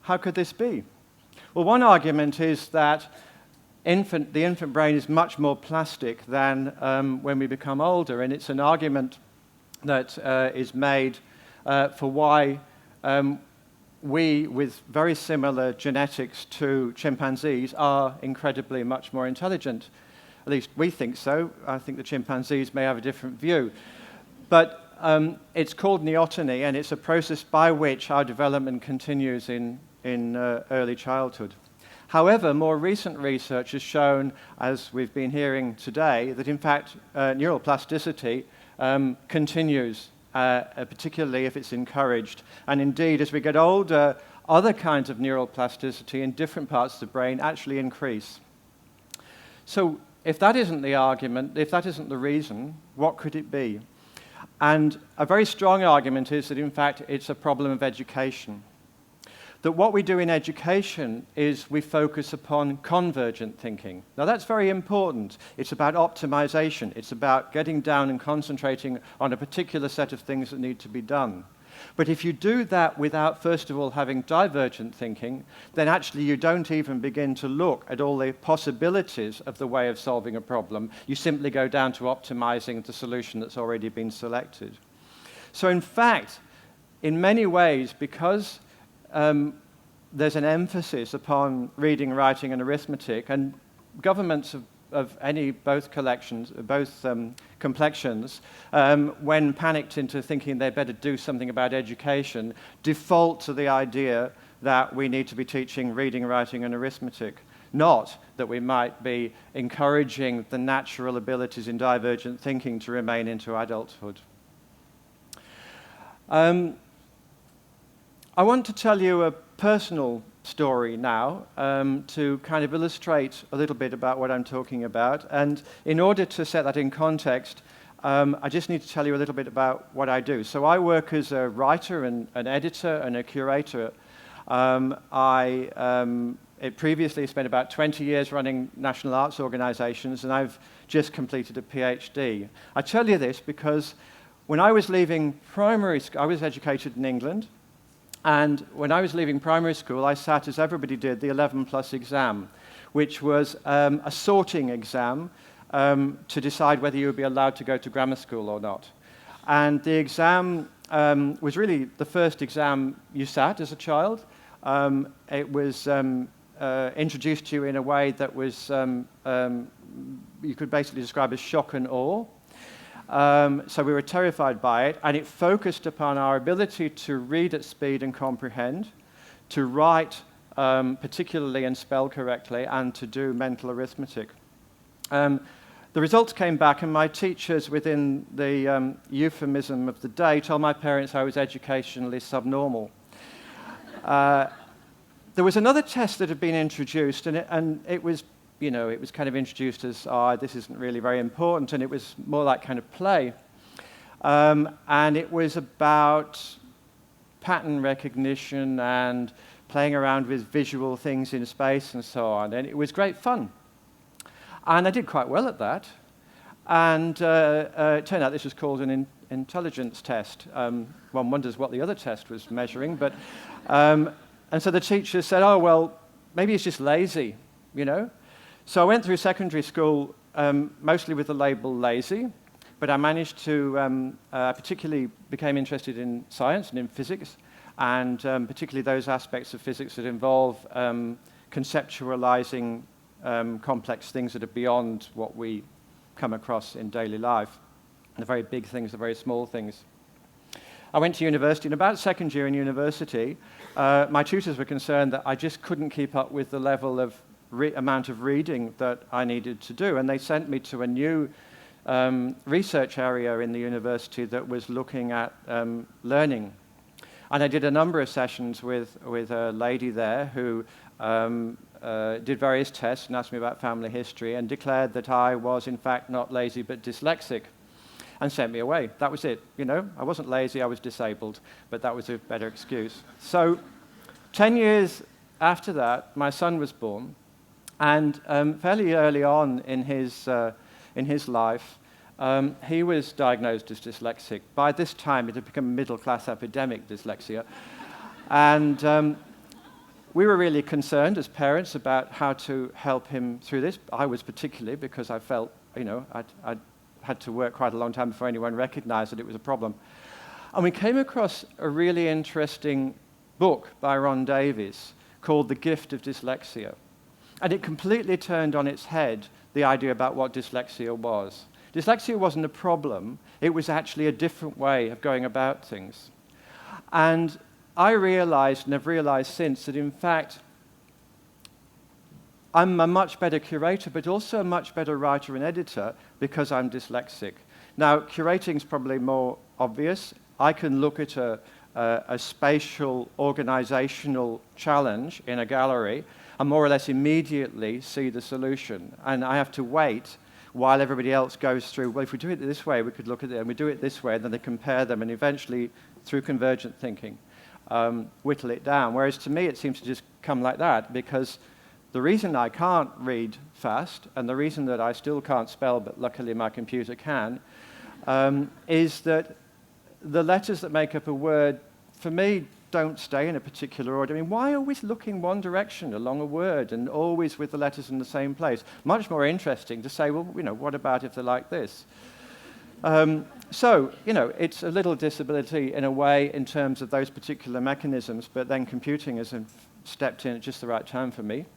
How could this be? Well, one argument is that the infant brain is much more plastic than when we become older, and it's an argument that is made for why we, with very similar genetics to chimpanzees, are incredibly much more intelligent. At least we think so. I think the chimpanzees may have a different view. But it's called neoteny, and it's a process by which our development continues in early childhood. However, more recent research has shown, as we've been hearing today, that in fact neural plasticity continues, particularly if it's encouraged. And indeed, as we get older, other kinds of neural plasticity in different parts of the brain actually increase. So if that isn't the argument, if that isn't the reason, what could it be? And a very strong argument is that, in fact, it's a problem of education. That what we do in education is we focus upon convergent thinking. Now, that's very important. It's about optimization. It's about getting down and concentrating on a particular set of things that need to be done. But if you do that without, first of all, having divergent thinking, then actually you don't even begin to look at all the possibilities of the way of solving a problem. You simply go down to optimizing the solution that's already been selected. So in fact, in many ways, because there's an emphasis upon reading, writing, and arithmetic, and governments of both complexions, when panicked into thinking they better do something about education, default to the idea that we need to be teaching reading, writing, and arithmetic, not that we might be encouraging the natural abilities in divergent thinking to remain into adulthood. I want to tell you a personal story now to kind of illustrate a little bit about what I'm talking about. And in order to set that in context, I just need to tell you a little bit about what I do. So I work as a writer and an editor and a curator. I previously spent about 20 years running national arts organizations, and I've just completed a PhD. I tell you this because when I was leaving primary school, I was educated in England. And when I was leaving primary school, I sat, as everybody did, the 11+ exam, which was a sorting exam to decide whether you would be allowed to go to grammar school or not. And the exam was really the first exam you sat as a child. It was introduced to you in a way that was, you could basically describe as shock and awe. So we were terrified by it, and it focused upon our ability to read at speed and comprehend, to write particularly and spell correctly, and to do mental arithmetic. The results came back, and my teachers, within the euphemism of the day, told my parents I was educationally subnormal. There was another test that had been introduced, and it was, it was kind of introduced as, this isn't really very important, and it was more like kind of play. And it was about pattern recognition and playing around with visual things in space and so on, and it was great fun. And I did quite well at that. And it turned out this was called an intelligence test. One wonders what the other test was measuring, but... and so the teacher said, oh, well, maybe he's just lazy, So I went through secondary school mostly with the label lazy, but I managed to, particularly became interested in science and in physics, and particularly those aspects of physics that involve conceptualizing complex things that are beyond what we come across in daily life. The very big things, the very small things. I went to university, and about second year in university, my tutors were concerned that I just couldn't keep up with the level of amount of reading that I needed to do, and they sent me to a new research area in the university that was looking at learning. And I did a number of sessions with a lady there who did various tests and asked me about family history and declared that I was, in fact, not lazy but dyslexic, and sent me away. That was it. I wasn't lazy, I was disabled, but that was a better excuse. So 10 years after that, my son was born, and fairly early on in his life, he was diagnosed as dyslexic. By this time, it had become a middle-class epidemic, dyslexia. And we were really concerned as parents about how to help him through this. I was particularly, because I felt, I'd had to work quite a long time before anyone recognized that it was a problem. And we came across a really interesting book by Ron Davies called The Gift of Dyslexia. And it completely turned on its head the idea about what dyslexia was. Dyslexia wasn't a problem, it was actually a different way of going about things. And I realized, and have realized since, that in fact, I'm a much better curator, but also a much better writer and editor because I'm dyslexic. Now, curating is probably more obvious. I can look at a spatial, organizational challenge in a gallery and more or less immediately see the solution. And I have to wait while everybody else goes through, well, if we do it this way, we could look at it, and we do it this way, and then they compare them, and eventually, through convergent thinking, whittle it down. Whereas to me, it seems to just come like that, because the reason I can't read fast, and the reason that I still can't spell, but luckily my computer can, is that the letters that make up a word, for me, don't stay in a particular order. I mean, why always looking one direction along a word and always with the letters in the same place? Much more interesting to say, well, what about if they're like this? So, it's a little disability in a way in terms of those particular mechanisms, but then computing has stepped in at just the right time for me.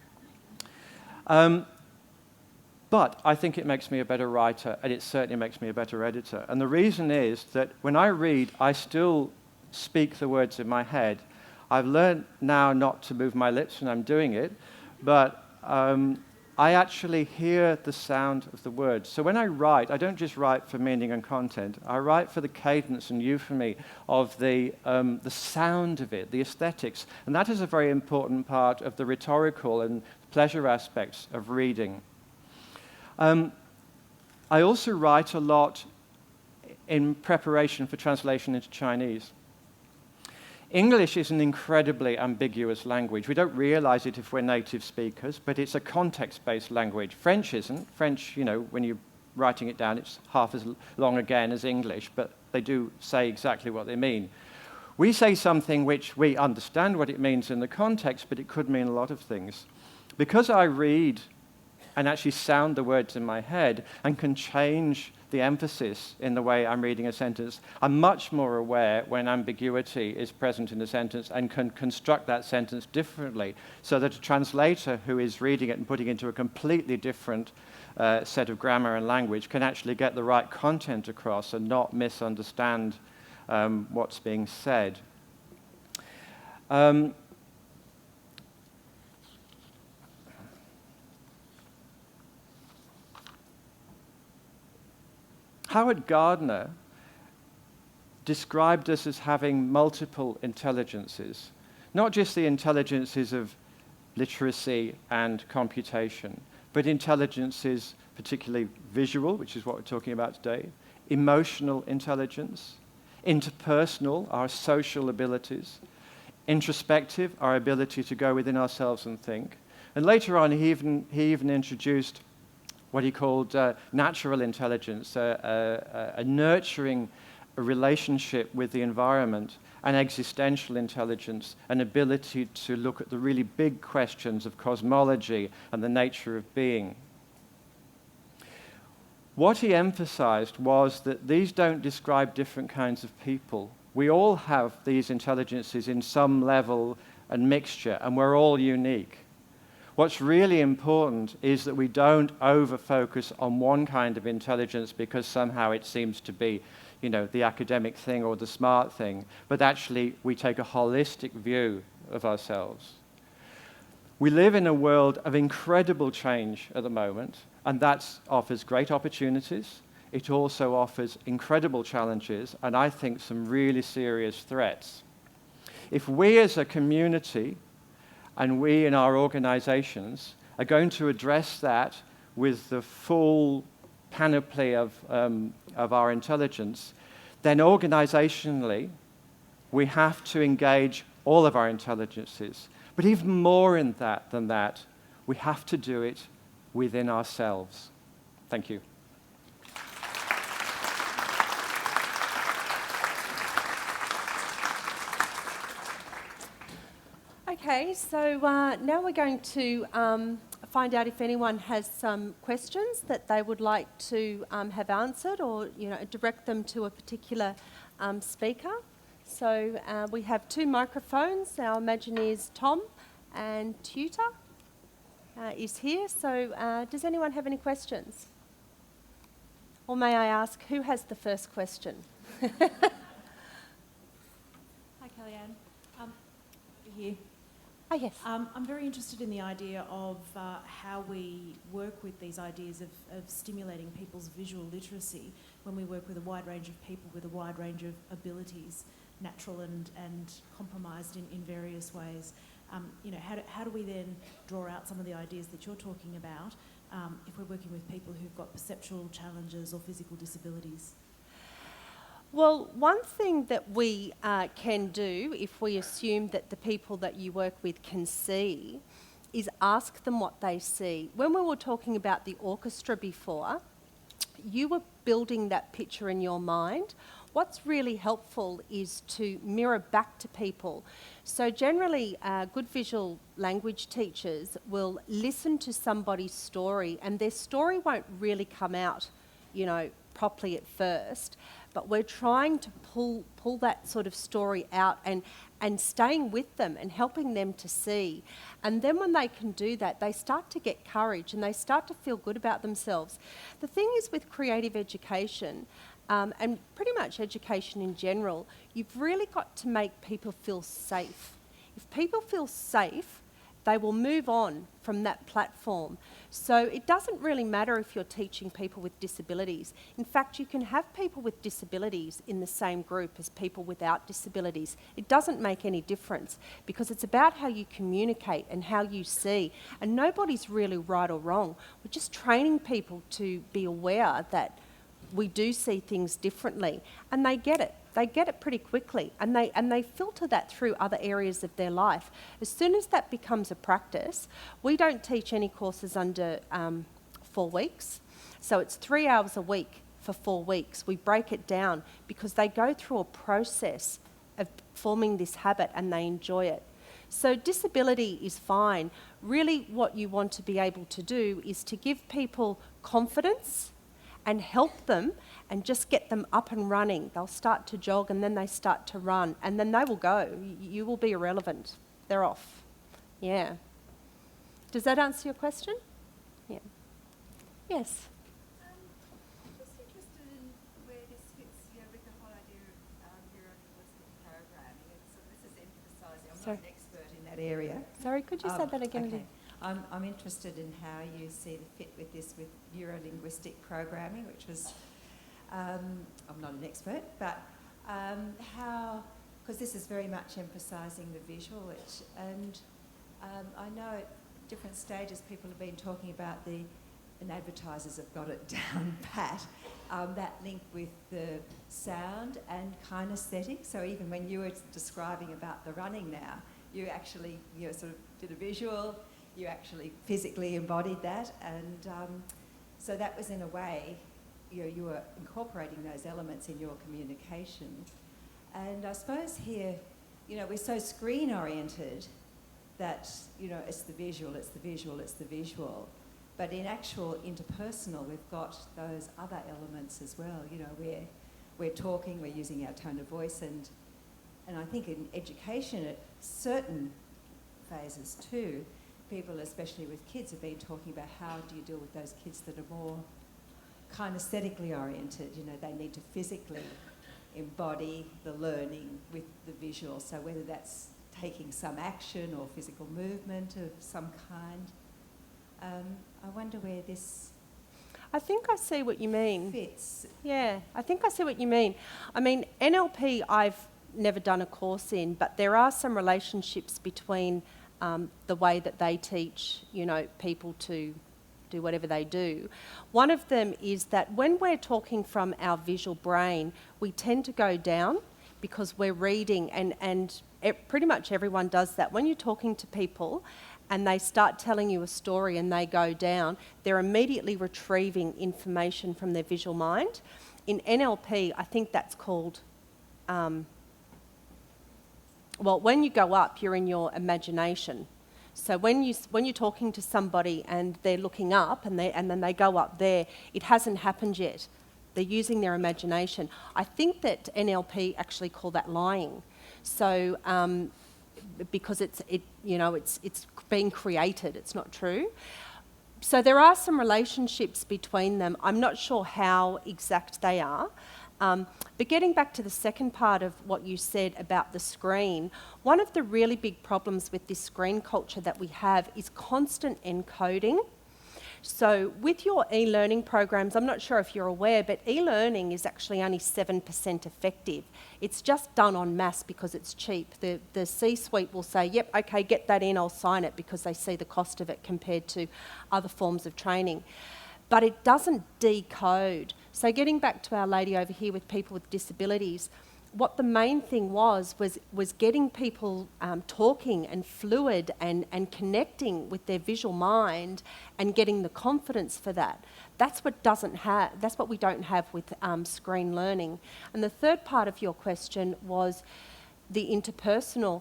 But I think it makes me a better writer, and it certainly makes me a better editor. And the reason is that when I read, I still speak the words in my head. I've learned now not to move my lips when I'm doing it, but I actually hear the sound of the words. So when I write, I don't just write for meaning and content. I write for the cadence and euphony of the sound of it, the aesthetics. And that is a very important part of the rhetorical and pleasure aspects of reading. I also write a lot in preparation for translation into Chinese. English is an incredibly ambiguous language. We don't realize it if we're native speakers, but it's a context-based language. French isn't. French, when you're writing it down, it's half as long again as English, but they do say exactly what they mean. We say something which we understand what it means in the context, but it could mean a lot of things. Because I read and actually sound the words in my head and can change the emphasis in the way I'm reading a sentence, I'm much more aware when ambiguity is present in the sentence and can construct that sentence differently so that a translator who is reading it and putting it into a completely different set of grammar and language can actually get the right content across and not misunderstand what's being said. Howard Gardner described us as having multiple intelligences, not just the intelligences of literacy and computation, but intelligences particularly visual, which is what we're talking about today, emotional intelligence, interpersonal, our social abilities, introspective, our ability to go within ourselves and think. And later on, he even introduced what he called natural intelligence, a nurturing relationship with the environment, and existential intelligence, an ability to look at the really big questions of cosmology and the nature of being. What he emphasized was that these don't describe different kinds of people. We all have these intelligences in some level and mixture, and we're all unique. What's really important is that we don't over-focus on one kind of intelligence because somehow it seems to be, the academic thing or the smart thing, but actually we take a holistic view of ourselves. We live in a world of incredible change at the moment, and that offers great opportunities. It also offers incredible challenges, and I think some really serious threats. If we as a community and we in our organizations are going to address that with the full panoply of our intelligence, then organizationally, we have to engage all of our intelligences. But even more than that, we have to do it within ourselves. Thank you. Okay, so now we're going to find out if anyone has some questions that they would like to have answered, or direct them to a particular speaker. So we have two microphones. Our Imagineers Tom and Tutor is here. So does anyone have any questions? Or may I ask, who has the first question? Hi, Kellyanne. Over here. Oh, yes. I'm very interested in the idea of how we work with these ideas of stimulating people's visual literacy when we work with a wide range of people with a wide range of abilities, natural and compromised in various ways. How do we then draw out some of the ideas that you're talking about if we're working with people who've got perceptual challenges or physical disabilities? Well, one thing that we can do, if we assume that the people that you work with can see, is ask them what they see. When we were talking about the orchestra before, you were building that picture in your mind. What's really helpful is to mirror back to people. So generally, good visual language teachers will listen to somebody's story, and their story won't really come out, properly at first. But we're trying to pull that sort of story out and staying with them and helping them to see. And then when they can do that, they start to get courage and they start to feel good about themselves. The thing is with creative education, and pretty much education in general, you've really got to make people feel safe. If people feel safe, they will move on from that platform. So it doesn't really matter if you're teaching people with disabilities. In fact, you can have people with disabilities in the same group as people without disabilities. It doesn't make any difference because it's about how you communicate and how you see. And nobody's really right or wrong. We're just training people to be aware that we do see things differently, and they get it. They get it pretty quickly, and they filter that through other areas of their life. As soon as that becomes a practice, we don't teach any courses under 4 weeks. So it's 3 hours a week for 4 weeks. We break it down because they go through a process of forming this habit and they enjoy it. So disability is fine. Really what you want to be able to do is to give people confidence and help them and just get them up and running. They'll start to jog and then they start to run and then they will go. You will be irrelevant. They're off. Yeah. Does that answer your question? Yeah. Yes. I'm just interested in where this fits with the whole idea of neurolinguistic programming. And so this is emphasising, I'm not an expert in that area. Sorry, could you say that again? Okay. I'm interested in how you see the fit with this with neuro-linguistic programming, which was I'm not an expert, but how, because this is very much emphasising the visual, and I know at different stages people have been talking about and advertisers have got it down pat, that link with the sound and kinesthetic. So even when you were describing about the running now, you actually sort of did a visual, you actually physically embodied that, and so that was in a way, you were incorporating those elements in your communication. And I suppose here, we're so screen oriented that, it's the visual, it's the visual, it's the visual. But in actual interpersonal, we've got those other elements as well. We're talking, we're using our tone of voice, and I think in education at certain phases too, people, especially with kids, have been talking about how do you deal with those kids that are more kinesthetically oriented. They need to physically embody the learning with the visual. So whether that's taking some action or physical movement of some kind. I wonder where this I think I see what you mean. fits. Yeah, I think I see what you mean. I mean, NLP I've never done a course in, but there are some relationships between the way that they teach, people to do whatever they do. One of them is that when we're talking from our visual brain, we tend to go down because we're reading, and pretty much everyone does that. When you're talking to people and they start telling you a story and they go down, they're immediately retrieving information from their visual mind. In NLP, I think that's called, when you go up, you're in your imagination. So when you're talking to somebody and they're looking up and then they go up there, it hasn't happened yet. They're using their imagination. I think that NLP actually call that lying. So because it's being created, it's not true. So there are some relationships between them. I'm not sure how exact they are. But getting back to the second part of what you said about the screen, one of the really big problems with this screen culture that we have is constant encoding. So with your e-learning programs, I'm not sure if you're aware, but e-learning is actually only 7% effective. It's just done en masse because it's cheap. The C-suite will say, yep, okay, get that in, I'll sign it, because they see the cost of it compared to other forms of training. But it doesn't decode. So getting back to our lady over here with people with disabilities, what the main thing was getting people talking and fluid and connecting with their visual mind and getting the confidence for that. That's what we don't have with screen learning. And the third part of your question was the interpersonal.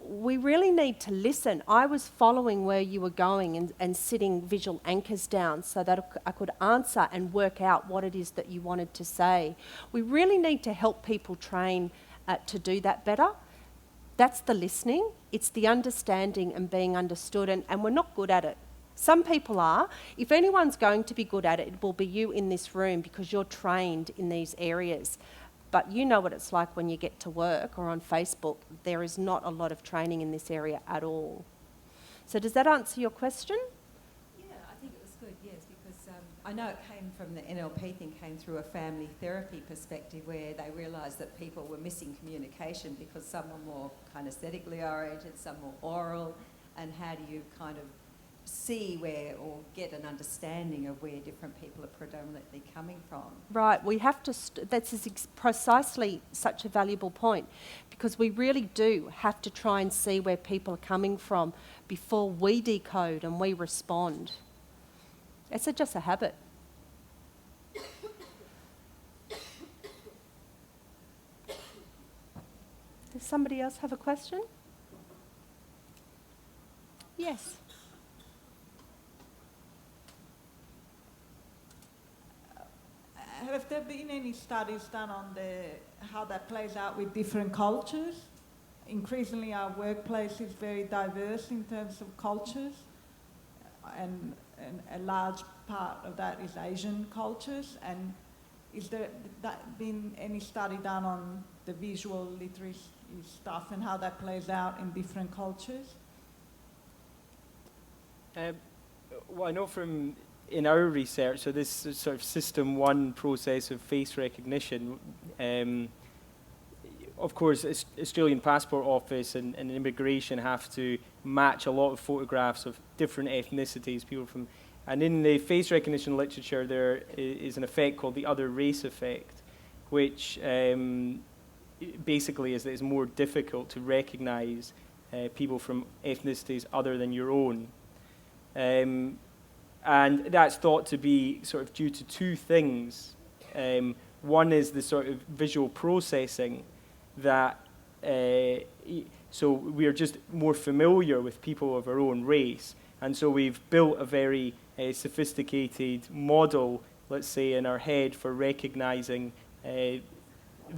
We really need to listen. I was following where you were going and sitting visual anchors down so that I could answer and work out what it is that you wanted to say. We really need to help people train to do that better. That's the listening. It's the understanding and being understood, and we're not good at it. Some people are. If anyone's going to be good at it, it will be you in this room because you're trained in these areas. But you know what it's like when you get to work or on Facebook. There is not a lot of training in this area at all. So does that answer your question? Yeah, I think it was good, yes, because I know it came from the NLP thing, came through a family therapy perspective where they realised that people were missing communication because some were more kinesthetically oriented, some more oral, and how do you kind of see where or get an understanding of where different people are predominantly coming from. Right, we have to, that's precisely such a valuable point, because we really do have to try and see where people are coming from before we decode and we respond. It's just a habit. Does somebody else have a question? Yes. Have there been any studies done on how that plays out with different cultures? Increasingly, our workplace is very diverse in terms of cultures, and a large part of that is Asian cultures. And is there been any study done on the visual literacy stuff and how that plays out in different cultures? Well, I know from in our research, so this sort of system one process of face recognition, of course, Australian Passport Office and immigration have to match a lot of photographs of different ethnicities, people from, and in the face recognition literature there is an effect called the other race effect, which basically is that it's more difficult to recognize people from ethnicities other than your own. And that's thought to be sort of due to two things. One is the sort of visual processing that, so we are just more familiar with people of our own race, and so we've built a very sophisticated model, let's say, in our head for recognizing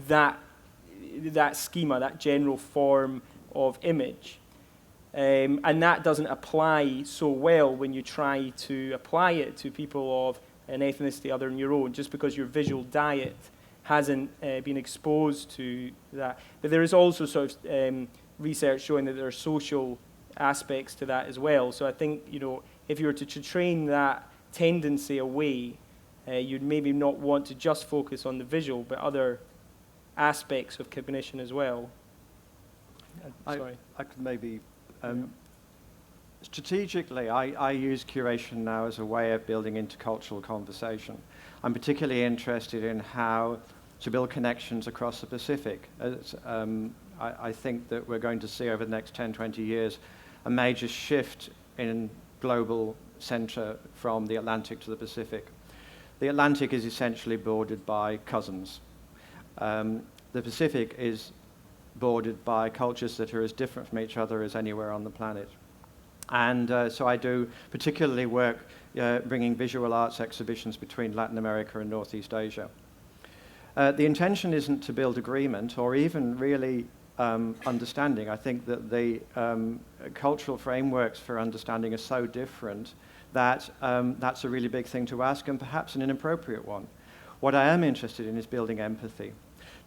that schema, that general form of image. And that doesn't apply so well when you try to apply it to people of an ethnicity other than your own, just because your visual diet hasn't been exposed to that. But there is also sort of research showing that there are social aspects to that as well. So I think, you know, if you were to train that tendency away, you'd maybe not want to just focus on the visual, but other aspects of cognition as well. Sorry. I could maybe... strategically, I use curation now as a way of building intercultural conversation. I'm particularly interested in how to build connections across the Pacific. I think that we're going to see over the next 10, 20 years a major shift in global center from the Atlantic to the Pacific. The Atlantic is essentially bordered by cousins. The Pacific is bordered by cultures that are as different from each other as anywhere on the planet. And so I do particularly work bringing visual arts exhibitions between Latin America and Northeast Asia. The intention isn't to build agreement or even really understanding. I think that the cultural frameworks for understanding are so different that that's a really big thing to ask, and perhaps an inappropriate one. What I am interested in is building empathy,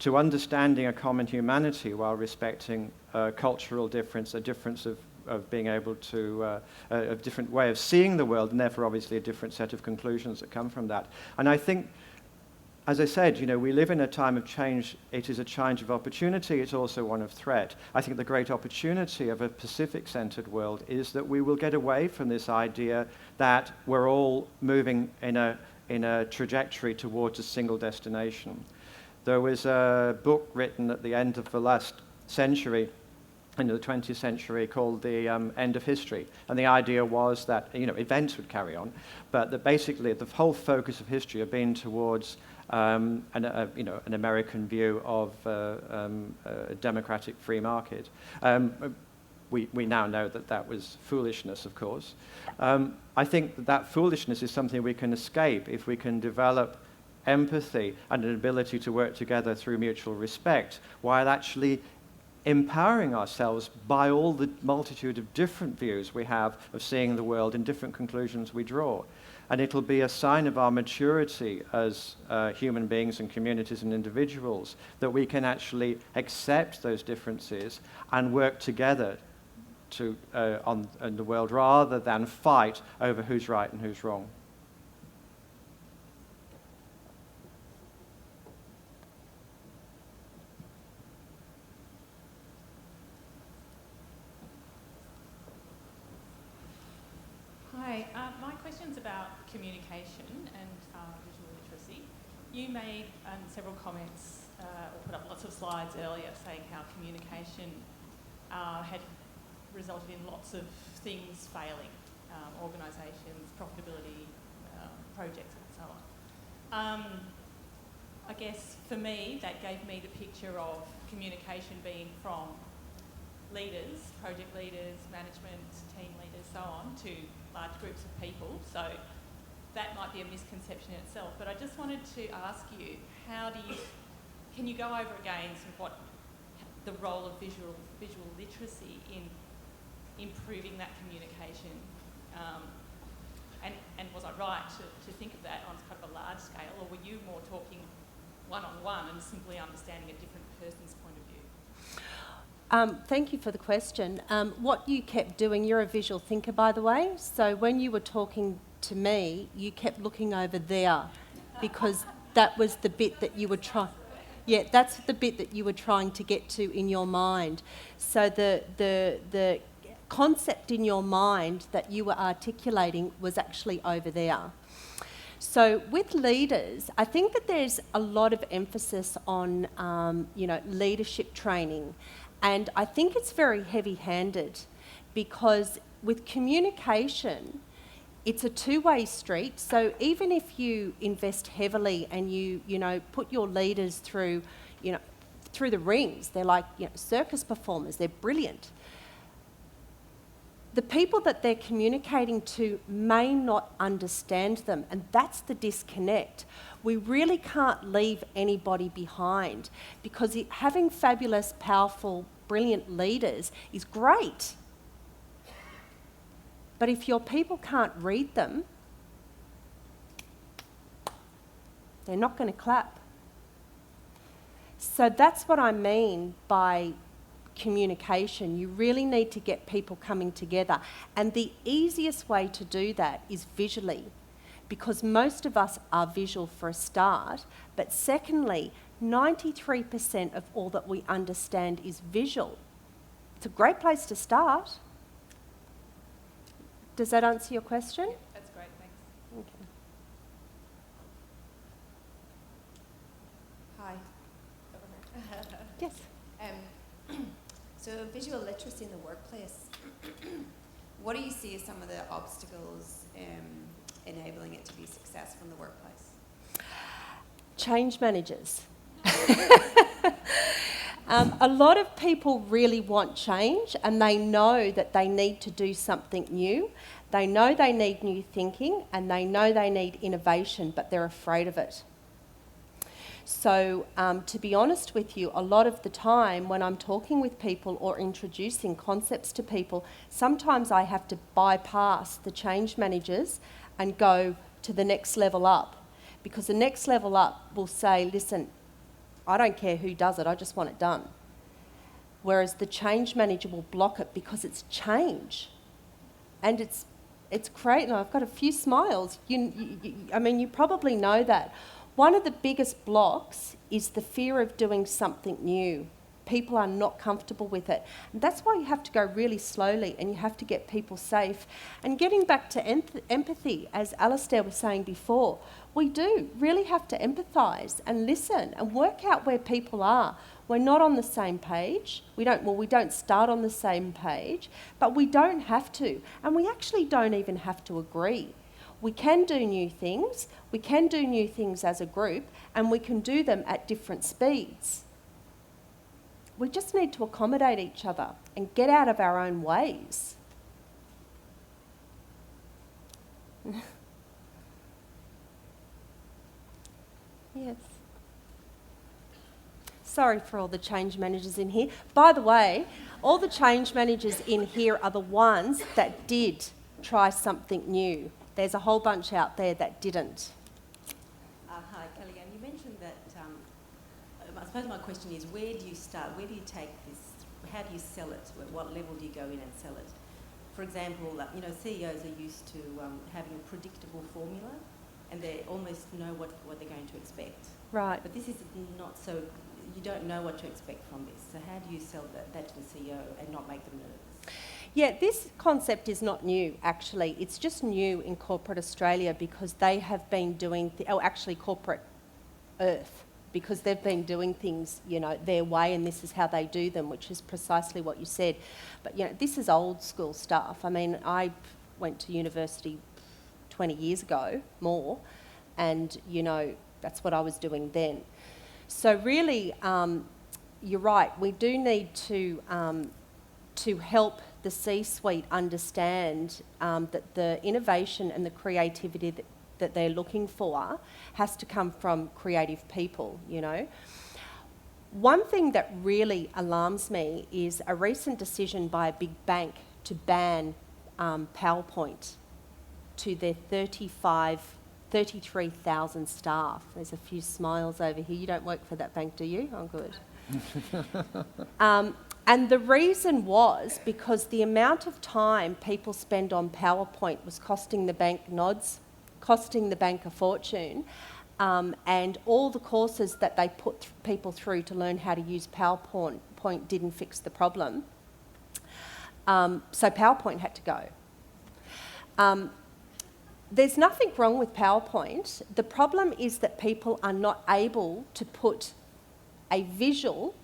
to understanding a common humanity while respecting cultural difference, a difference of being able to, a different way of seeing the world, and therefore obviously a different set of conclusions that come from that. And I think, as I said, you know, we live in a time of change. It is a change of opportunity. It's also one of threat. I think the great opportunity of a Pacific-centered world is that we will get away from this idea that we're all moving in a trajectory towards a single destination. There was a book written at the end of the last century, in the 20th century, called The End of History. And the idea was that, you know, events would carry on, but that basically the whole focus of history had been towards an American view of a democratic free market. We now know that that was foolishness, of course. I think that foolishness is something we can escape if we can develop empathy and an ability to work together through mutual respect, while actually empowering ourselves by all the multitude of different views we have of seeing the world and different conclusions we draw. And it'll be a sign of our maturity as human beings and communities and individuals that we can actually accept those differences and work together in the world, rather than fight over who's right and who's wrong. Hi, my question's about communication and visual literacy. You made several comments or put up lots of slides earlier saying how communication had resulted in lots of things failing, organisations, profitability, projects and so on. I guess for me that gave me the picture of communication being from leaders, project leaders, management, team leaders, so on, to large groups of people. So that might be a misconception in itself. But I just wanted to ask you, can you go over again sort of what the role of visual literacy in improving that communication? And was I right to think of that on kind of a large scale, or were you more talking one-on-one and simply understanding a different person's point of view? Thank you for the question. What you kept doing, you're a visual thinker, by the way, so when you were talking to me, you kept looking over there because that was the bit that you were trying. Yeah, that's the bit that you were trying to get to in your mind. So the concept in your mind that you were articulating was actually over there. So with leaders, I think that there's a lot of emphasis on, leadership training. And I think it's very heavy-handed because with communication, it's a two-way street. So even if you invest heavily and you put your leaders through the rings, they're like circus performers, they're brilliant. The people that they're communicating to may not understand them, and that's the disconnect. We really can't leave anybody behind because having fabulous, powerful, brilliant leaders is great. But if your people can't read them, they're not going to clap. So that's what I mean by communication. You really need to get people coming together. And the easiest way to do that is visually, because most of us are visual for a start. But secondly, 93% of all that we understand is visual. It's a great place to start. Does that answer your question? Yeah, that's great, thanks. Okay. Hi. Yes. So visual literacy in the workplace, what do you see as some of the obstacles enabling it to be successful in the workplace? Change managers. A lot of people really want change and they know that they need to do something new. They know they need new thinking and they know they need innovation, but they're afraid of it. So to be honest with you, a lot of the time when I'm talking with people or introducing concepts to people, sometimes I have to bypass the change managers and go to the next level up. Because the next level up will say, listen, I don't care who does it, I just want it done. Whereas the change manager will block it because it's change. And it's great, and I've got a few smiles. You probably know that. One of the biggest blocks is the fear of doing something new. People are not comfortable with it. And that's why you have to go really slowly and you have to get people safe. And getting back to empathy, as Alistair was saying before, we do really have to empathise and listen and work out where people are. We're not on the same page. We don't start on the same page, but we don't have to. And we actually don't even have to agree. We can do new things. We can do new things as a group, and we can do them at different speeds. We just need to accommodate each other and get out of our own ways. Yes. Sorry for all the change managers in here. By the way, all the change managers in here are the ones that did try something new. There's a whole bunch out there that didn't. Hi, Kellyanne. You mentioned that, I suppose my question is, where do you start? Where do you take this? How do you sell it? At what level do you go in and sell it? For example, CEOs are used to having a predictable formula and they almost know what they're going to expect. Right. But this is not so, you don't know what to expect from this. So how do you sell that to the CEO and not make them nervous? Yeah, this concept is not new, actually. It's just new in corporate Australia because they have been doing, actually corporate Earth, because they've been doing things, their way, and this is how they do them, which is precisely what you said. But, this is old school stuff. I mean, I went to university 20 years ago, more, and, that's what I was doing then. So really, you're right, we do need to help the C-suite understand that the innovation and the creativity that they're looking for has to come from creative people, One thing that really alarms me is a recent decision by a big bank to ban PowerPoint to their 33,000 staff. There's a few smiles over here. You don't work for that bank, do you? Oh, good. And the reason was because the amount of time people spend on PowerPoint was costing the bank nods, costing the bank a fortune, and all the courses that they put people through to learn how to use PowerPoint didn't fix the problem. So PowerPoint had to go. There's nothing wrong with PowerPoint. The problem is that people are not able to put a visual,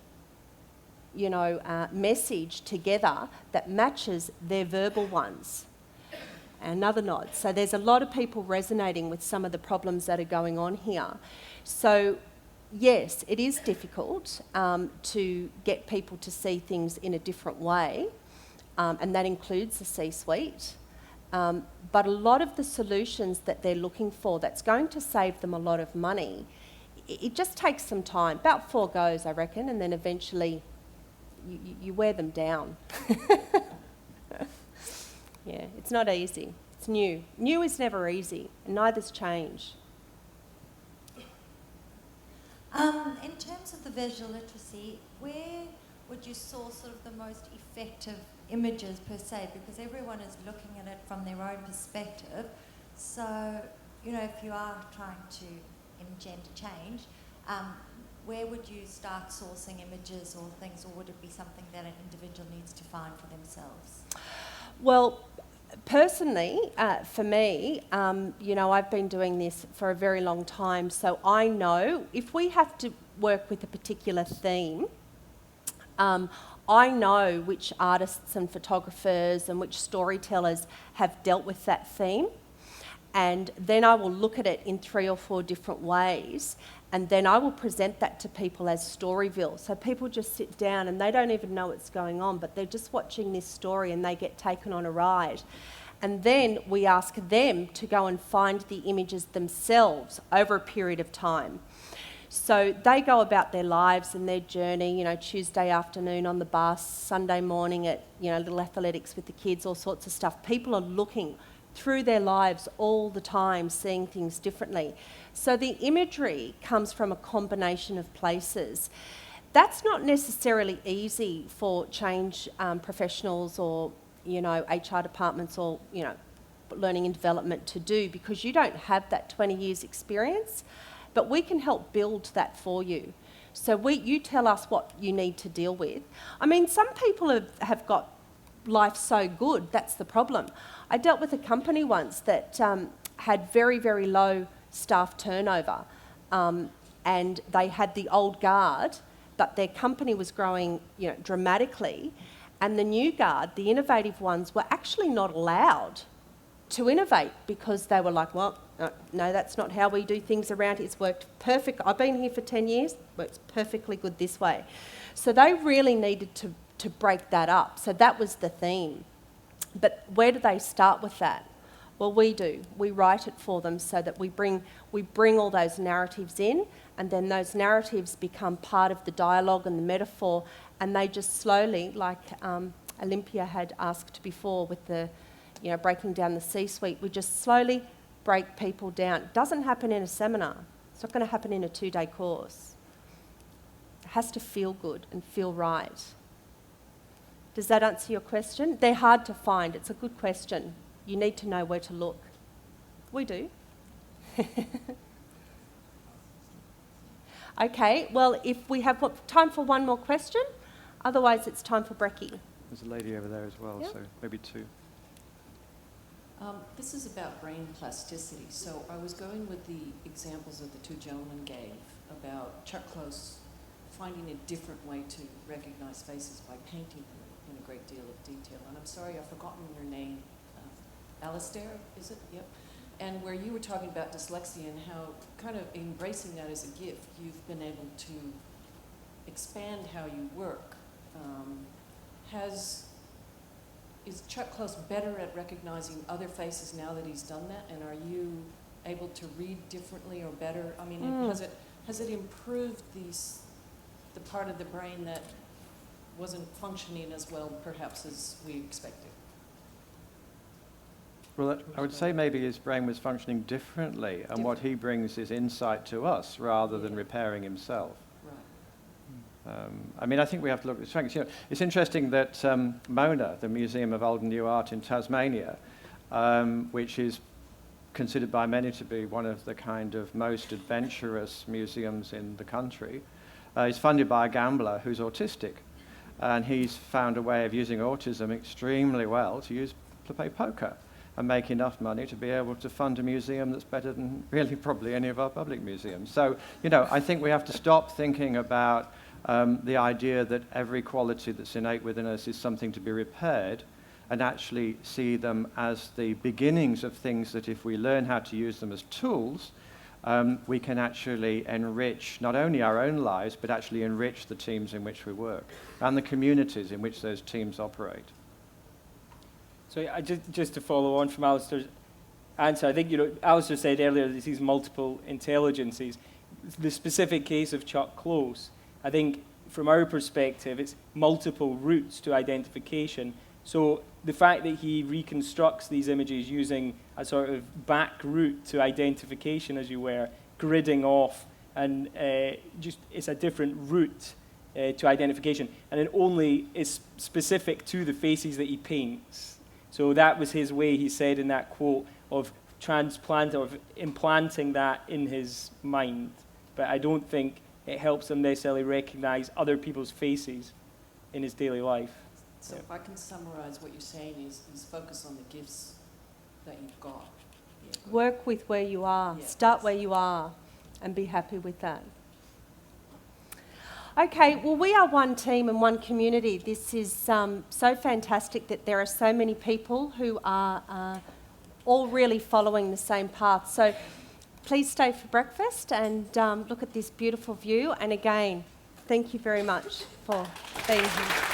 message together that matches their verbal ones. Another nod. So there's a lot of people resonating with some of the problems that are going on here. So yes, it is difficult to get people to see things in a different way, and that includes the C-suite. But a lot of the solutions that they're looking for that's going to save them a lot of money, it just takes some time, about 4 goes, I reckon, and then eventually you wear them down. Yeah, it's not easy. It's new. New is never easy, and neither's change. In terms of the visual literacy, where would you source sort of the most effective images per se? Because everyone is looking at it from their own perspective. So, if you are trying to engender change, where would you start sourcing images or things, or would it be something that an individual needs to find for themselves? Well, personally, for me, I've been doing this for a very long time, so I know if we have to work with a particular theme, I know which artists and photographers and which storytellers have dealt with that theme, and then I will look at it in 3 or 4 different ways, and then I will present that to people as Storyville. So people just sit down and they don't even know what's going on, but they're just watching this story and they get taken on a ride. And then we ask them to go and find the images themselves over a period of time. So they go about their lives and their journey, Tuesday afternoon on the bus, Sunday morning at, little athletics with the kids, all sorts of stuff. People are looking through their lives all the time, seeing things differently. So the imagery comes from a combination of places. That's not necessarily easy for change professionals or, HR departments or, learning and development to do, because you don't have that 20 years experience, but we can help build that for you. So you tell us what you need to deal with. I mean, some people have got life so good, that's the problem. I dealt with a company once that had very, very low staff turnover, and they had the old guard, but their company was growing, dramatically, and the new guard, the innovative ones, were actually not allowed to innovate because they were like, well, no, that's not how we do things around here. It's worked perfect. I've been here for 10 years, works perfectly good this way. So they really needed to break that up. So that was the theme. But where do they start with that? Well, we do. We write it for them so that we bring all those narratives in, and then those narratives become part of the dialogue and the metaphor, and they just slowly, like Olympia had asked before with the, breaking down the C-suite, we just slowly break people down. It doesn't happen in a seminar. It's not going to happen in a 2-day course. It has to feel good and feel right. Does that answer your question? They're hard to find. It's a good question. You need to know where to look. We do. Okay, well, if we have time for one more question, otherwise it's time for brekkie. There's a lady over there as well, Yep. so maybe 2. This is about brain plasticity. So I was going with the examples that the 2 gentlemen gave about Chuck Close finding a different way to recognize faces by painting them in a great deal of detail. And I'm sorry, I've forgotten your name. Alistair, is it? Yep. And where you were talking about dyslexia and how kind of embracing that as a gift, you've been able to expand how you work. Is Chuck Close better at recognizing other faces now that he's done that? And are you able to read differently or better? I mean, has it improved the part of the brain that wasn't functioning as well, perhaps, as we expected? Well, I would say maybe his brain was functioning differently, and what he brings is insight to us rather than repairing himself. Right. I mean, I think we have to look at the strengths. You know, it's interesting that Mona, the Museum of Old and New Art in Tasmania, which is considered by many to be one of the kind of most adventurous museums in the country, is funded by a gambler who's autistic. And he's found a way of using autism extremely well to play poker and make enough money to be able to fund a museum that's better than really probably any of our public museums. So, you know, I think we have to stop thinking about the idea that every quality that's innate within us is something to be repaired, and actually see them as the beginnings of things that if we learn how to use them as tools, we can actually enrich not only our own lives, but actually enrich the teams in which we work and the communities in which those teams operate. So just to follow on from Alistair's answer, I think, you know, Alistair said earlier that these multiple intelligences. The specific case of Chuck Close, I think from our perspective, it's multiple routes to identification. So the fact that he reconstructs these images using a sort of back route to identification, as you were, gridding off, and just it's a different route to identification, and it only is specific to the faces that he paints. So that was his way, he said in that quote, of implanting that in his mind. But I don't think it helps him necessarily recognize other people's faces in his daily life. So if I can summarize what you're saying is focus on the gifts that you've got. Yeah. Work with where you are. Yeah. Start where you are and be happy with that. Okay, well, we are one team and one community. This is so fantastic that there are so many people who are all really following the same path. So please stay for breakfast and look at this beautiful view. And again, thank you very much for being here.